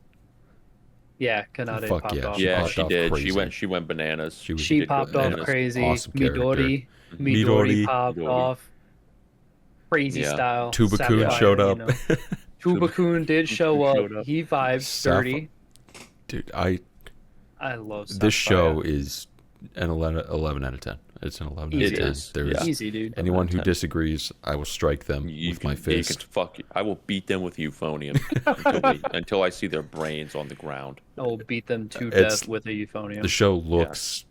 Yeah, Kanade Fuck popped yeah, off. she Yeah, popped she off did. crazy. She went bananas. She was- She did go popped off bananas. crazy. Awesome character. Midori Midori. popped Midori. off. Crazy Yeah. style. Tuba-kun Sapphire, showed you up. know. Tuba-kun did show up. showed up. He vibes Sapphire. 30. Dude, I love this Sapphire. show is an 11 out of 10. It's an 11 Easy. out of 10. It is, There yeah. is Easy, dude. anyone who 10. disagrees, I will strike them with my fist. I will beat them with euphonium until I see their brains on the ground. I will beat them to It's- death with a euphonium. The show looks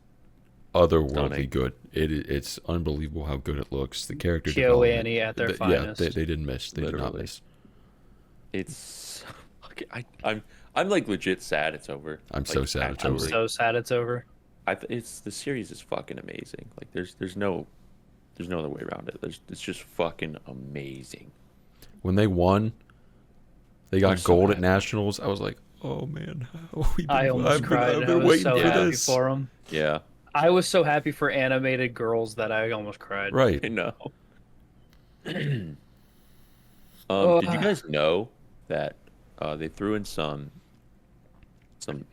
otherworldly Stunning. good. It's unbelievable how good it looks. The character Kyo development. Annie at their Yeah, finest. they didn't miss. They did not Literally. miss. It's I'm like legit sad it's over. I'm so sad it's I'm over. so sad it's over. It's the series is fucking amazing. Like there's no other way around it. It's just fucking amazing. When they won, they got I'm so gold at happy. nationals. I was like, oh man, I almost cried. I've I been was waiting so for happy this. for them. Yeah, I was so happy for animated girls that I almost cried. Right. I know. Did Oh. you guys know that they threw in some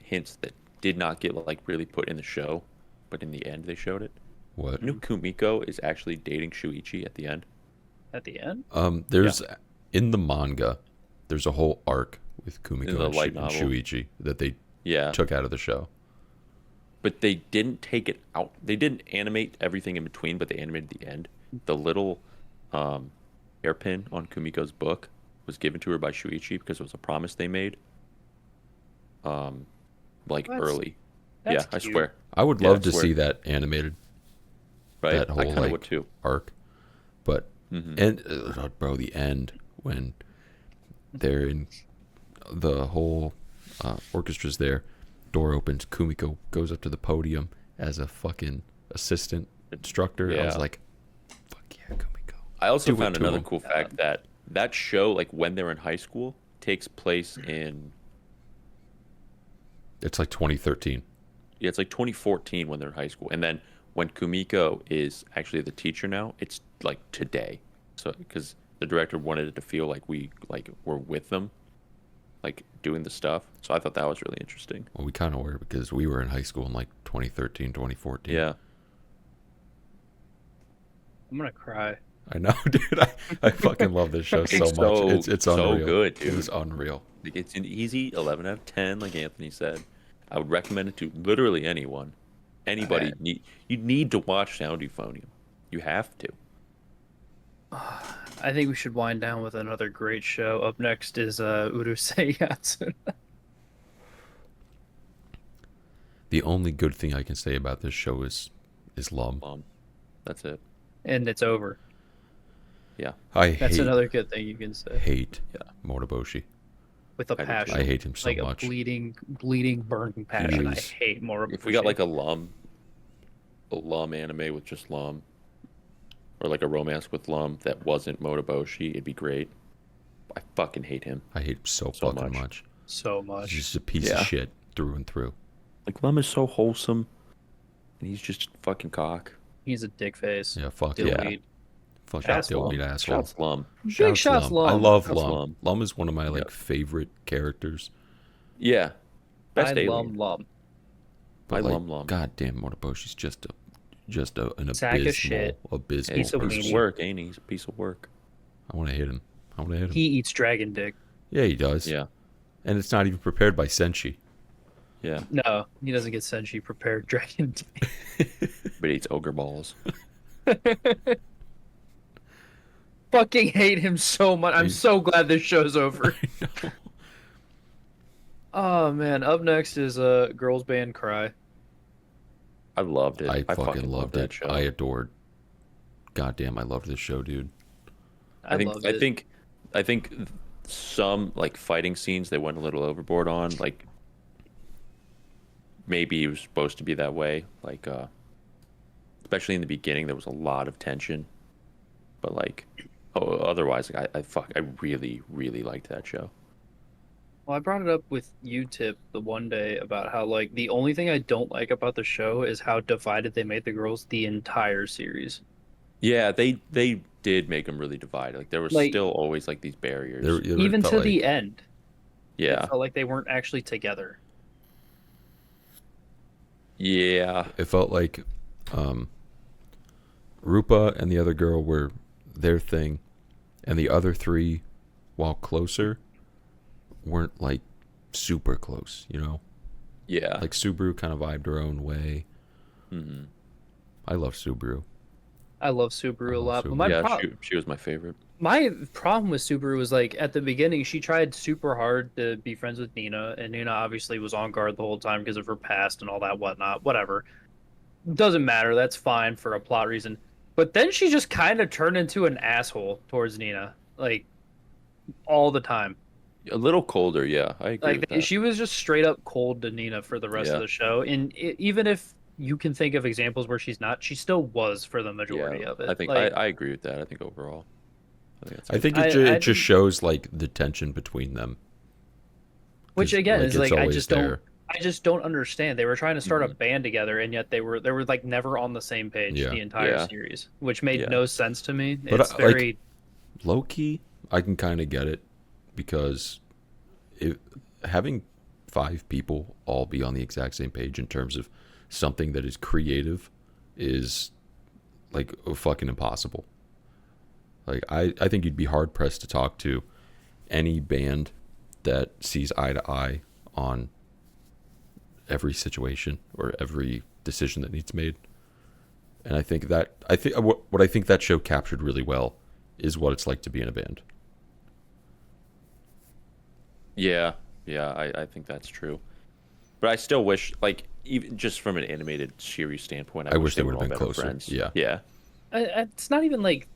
hints that did not get like really put in the show? but in the end they showed it. What? You know, Kumiko is actually dating Shuichi at the end. At the end? There's in the manga, there's a whole arc with In Kumiko the and, light and novel. Shuichi that they Yeah, took out of the show. but they didn't take it out. They didn't animate everything in between, but they animated the end. The little hairpin on Kumiko's book was given to her by Shuichi because it was a promise they made. Like That's- early. that's Yeah, I cute. swear. I would Yeah, love I to swear. see that animated, Right? that I whole kind of like would too. arc. But and bro, the end when they're in the whole orchestra's there, door opens, Kumiko goes up to the podium as a fucking assistant instructor. I was Yeah. like, fuck yeah, Kumiko. I also Do it found to another him. cool fact that show, like when they're in high school, takes place in It's like 2013. it's like 2014 when they're in high school, and then when Kumiko is actually the teacher now, it's like today. So because the director wanted it to feel like we're with them, like doing the stuff. So I thought that was really interesting. Well, we kind of were because we were in high school in like 2013, 2014. Yeah. I'm gonna cry. I know, dude. I fucking love this show so It's much. so- It's so unreal. good, It is dude. unreal. It's an easy 11 out of 10, like Anthony said. I would recommend it to literally anyone. Anybody. You need to watch Sound Euphonium. You have to. I think we should wind down with another great show. Up next is Urusei Yatsura. The only good thing I can say about this show is Lum. That's it. And it's over. Yeah. I That's hate another good thing you can say. hate Yeah. Motoboshi. With a I do too. passion. I hate him so like much. a bleeding, burning passion. I is- hate more. If we got like a Lum anime with just Lum, or like a romance with Lum that wasn't Motoboshi, it'd be great. I fucking hate him. I hate him so So fucking much. much. so He's much. just a piece Yeah. of shit through and through. Like Lum is so wholesome, and he's just fucking cock. He's a dick face. Yeah, fuck Dill yeah. weed. Fuck that Shouts dillweed Lum. asshole. Shouts Lum. Big shots, Lum. I love Shouts Lum. Lum. Lum is one of my like Yep. favorite characters. Yeah. Best I alien. love. But I like, love Lum. goddamn, Motoboshi's just an Sack of abysmal, shit. abysmal Piece of Piece person. of work, ain't he? He's a piece of work. I want to hit him. He eats dragon dick. Yeah, he does. Yeah. And it's not even prepared by Senshi. Yeah. No, he doesn't get Senshi prepared dragon dick. But he eats ogre balls. Fucking hate him so much. I'm so glad this show's over. Oh man, up next is girls band Cry. I loved it. I fucking love loved that it. show. I adored. Goddamn, I loved this show, dude. I loved it. I think some like fighting scenes they went a little overboard on. Like maybe it was supposed to be that way. Like especially in the beginning, there was a lot of tension. But like, otherwise, like, I really liked that show. Well, I brought it up with you, Tip, the one day about how like the only thing I don't like about the show is how divided they made the girls the entire series. Yeah, they did make them really divided. Like there was Like- still always like these barriers. Even to the end. Yeah, It felt like they weren't actually together. yeah, It felt like Rupa and the other girl were their thing, and the other three, while closer, weren't like super close, you know? yeah. Like Subaru kind of vibed her own way. Mhm. I love Subaru. I love Subaru a lot, but my Yeah, pro- she was my favorite. my problem with Subaru was like at the beginning she tried super hard to be friends with Nina, and Nina obviously was on guard the whole time because of her past and all that whatnot. Whatever, doesn't matter. That's fine for a plot reason. But then she just kind of turned into an asshole towards Nina, like all the time. A little colder, yeah. I agree with Like that. she was just straight up cold to Nina for the rest Yeah. of the show, and even if you can think of examples where she's not, she still was for the majority Yeah, of it. I think Like, I agree with that. I think overall, that's I it. think I it didn't- just shows like the tension between them. which 'Cause, again is it's like I always just there. don't. I just don't understand. They were trying to start a Mhm. band together, and yet they were like never on the same page Yeah. the entire Yeah. series, which made Yeah. no sense to me. But, It's like, very Low key, I can kind of get it because having 5 people all be on the exact same page in terms of something that is creative is like fucking impossible. Like I think you'd be hard pressed to talk to any band that sees eye to eye on every situation or every decision that needs made. And I think what I think that show captured really well is what it's like to be in a band. Yeah, I think that's true. But I still wish, like, even just from an animated series standpoint, I wish they would were have all been better closer. friends. Yeah. Yeah. It's not even like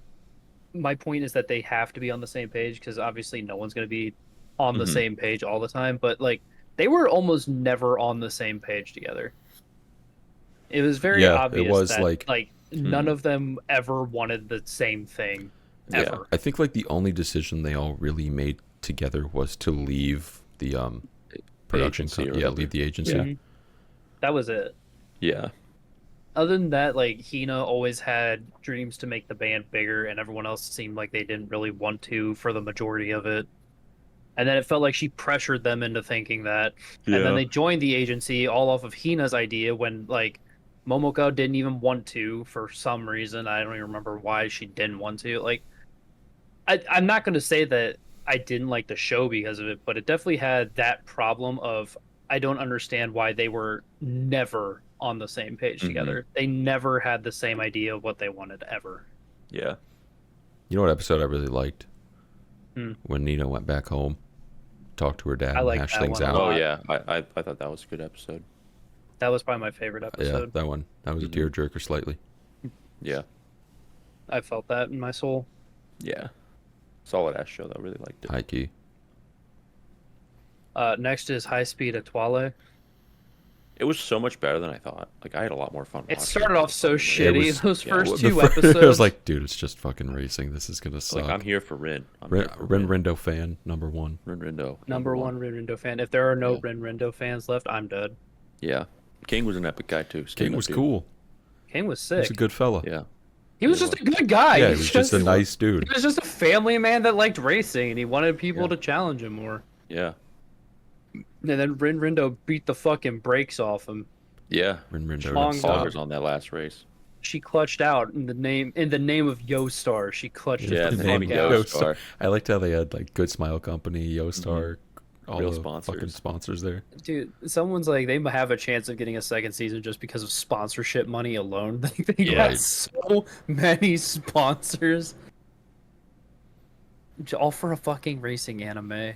my point is that they have to be on the same page because obviously no one's going to be on the same page all the time. But like they were almost never on the same page together. It was very obvious it was that like none of them ever wanted the same thing ever. I think like the only decision they all really made together was to leave the production agency or whatever. leave the agency. Mhm. That was it. Yeah. Other than that, like Hina always had dreams to make the band bigger, and everyone else seemed like they didn't really want to for the majority of it. And then it felt like she pressured them into thinking that. And then they joined the agency all off of Hina's idea when like Momoko didn't even want to for some reason. I don't even remember why she didn't want to. Like, I'm not going to say that I didn't like the show because of it, but it definitely had that problem of I don't understand why they were never on the same page together. They never had the same idea of what they wanted ever. Yeah. You know what episode I really liked? Hmm. When Nina went back home, talked to her dad, I and like hashed that things one a out. lot. Oh yeah. I thought that was a good episode. That was probably my favorite Yeah, episode. that one. That was a tearjerker slightly. Yeah. I felt that in my soul. Yeah. Solid ass show though. Really liked it. High key. Next is High Speed Etoile. It was so much better than I thought. Like I had a lot more fun. It watching started off so It shitty. was- Those yeah, first well, two I episodes. was like, dude, it's just fucking racing. This is gonna suck. Like I'm here for Rin. I'm Rin, here for Rin Rindo fan number one. Rin Rindo. Number one Rin Rindo fan. If there are no Yeah. Rin Rindo fans left, I'm dead. Yeah. King was an epic guy too. King Stand-up was dude. cool. King was He sick. was a good fella. Yeah. He was just a good guy. Yeah, he was just a nice dude. He was just a family man that liked racing, and he wanted people Yeah. to challenge him more. Yeah. And then Rin Rindo beat the fucking brakes off him. Yeah. Rin Rindo Long didn't stop. Poggers on that last race. She clutched out in the name of Yo Star. She clutched Yeah, the the fuck name of out. Yo Star. I liked how they had like Good Smile Company, Yostar, all Real the sponsors. fucking sponsors there. Dude, someone's like they have a chance of getting a second season just because of sponsorship money alone. They Yeah. got so many sponsors, all for a fucking racing anime.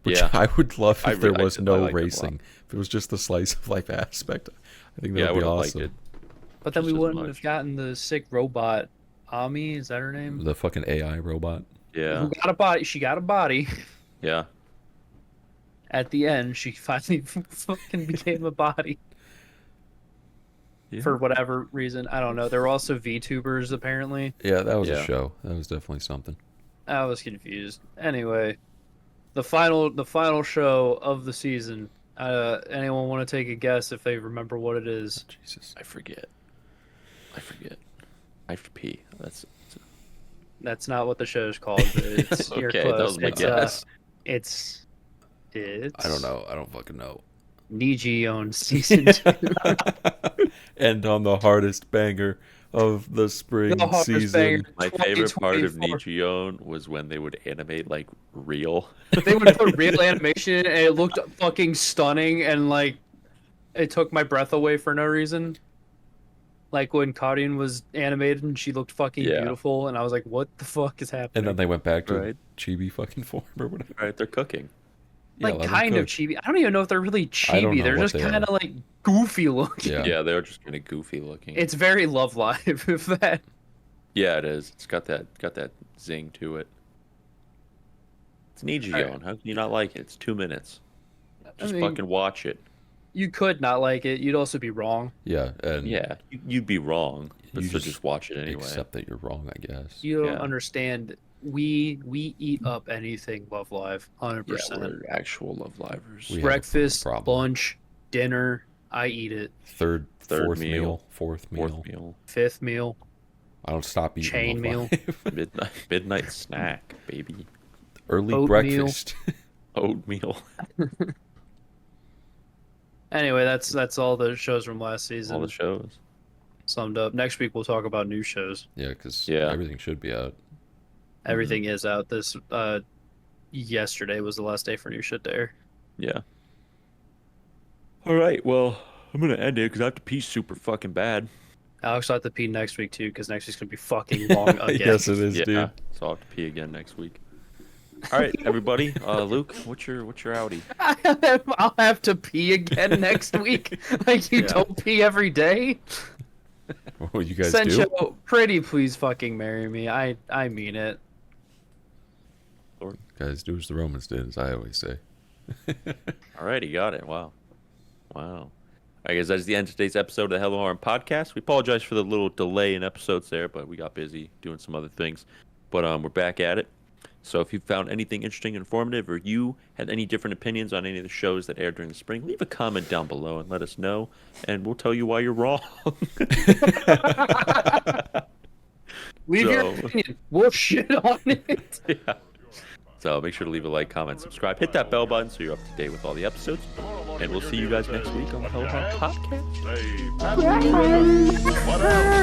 Which Yeah. I would love if I there re- I was did- I no liked it a lot. racing. If it was just the slice of life aspect, I think that Yeah, I would would be have awesome. liked it. But then Just we as wouldn't much. have gotten the sick robot. Ami, is that her name? The fucking AI robot. Yeah. Who got a body? She got a body. Yeah. At the end, she finally fucking became a body Yeah. for whatever reason. I don't know. There were also VTubers apparently. Yeah, that was a Yeah. show. That was definitely something. I was confused. Anyway, the final show of the season. Anyone want to take a guess if they remember what it is? Jesus. I forget. I have to pee. That's not what the show's called. But it's you're Okay, that close. was my It's, guess. It's I don't know. I don't fucking know. Nijion season 2. And on the hardest banger of the spring The hardest season. banger. My favorite part of 2024. Nijion was when they would animate like real. They would put real animation and it looked fucking stunning and like it took my breath away for no reason. Like when Karin was animated and she looked fucking Yeah. beautiful and I was like, what the fuck is happening? And then they went back to Right. chibi fucking form or whatever. Right, they're cooking. Yeah, like let 'em kind of cook. chibi. I don't even know if they're really I don't chibi. know They're what just they kind are. of like goofy looking. Yeah. Yeah, they're just kind of goofy looking. It's very Love Live if that. Yeah, it is. It's got that zing to it. It's Nijion. How can you not like it? It's 2 minutes. Just mean- fucking watch it. You could not like it. You'd also be wrong. Yeah, and Yeah, you'd be wrong, but You so just just watch it anyway. accept that you're wrong, I guess. You don't Yeah. understand. We eat up anything Love Live, 100%. Yeah, we're actual Love Livers. We have a Breakfast, problem. lunch, dinner. I eat it. Third Third fourth meal. fourth meal. Fourth meal, Fifth meal. I don't stop eating. Chain Love meal. Live. midnight snack, baby. Early Oatmeal. breakfast. Oatmeal. Anyway, that's all the shows from last season All the shows. summed up. Next week we'll talk about new shows. Yeah, because Yeah. everything should be out. Everything is out. This yesterday was the last day for new shit to air. Yeah. All right. Well, I'm gonna end it because I have to pee super fucking bad. Alex will have to pee next week too, because next week's gonna be fucking long again. Yes, it is, Yeah. dude. So I'll have to pee again next week. All right, everybody. Luke, what's your outie? I'll have to pee again next week. Like you Yeah. don't pee every day. What you guys Sencho, do? pretty please fucking marry me. I mean it. Guys, do as the Romans did, as I always say. All right, he got it. Wow. All right, guys, that is the end of today's episode of the Hello Harem podcast. We apologize for the little delay in episodes there, but we got busy doing some other things. But we're back at it. So if you found anything interesting, informative, or you had any different opinions on any of the shows that aired during the spring, leave a comment down below and let us know, and we'll tell you why you're wrong. Leave your So- opinion. We'll shit on it. Yeah. So make sure to leave a like, comment, subscribe, hit that bell button so you're up to date with all the episodes. And we'll see you guys next week on the Hello Harem podcast. Say, pass the ribbon. What else?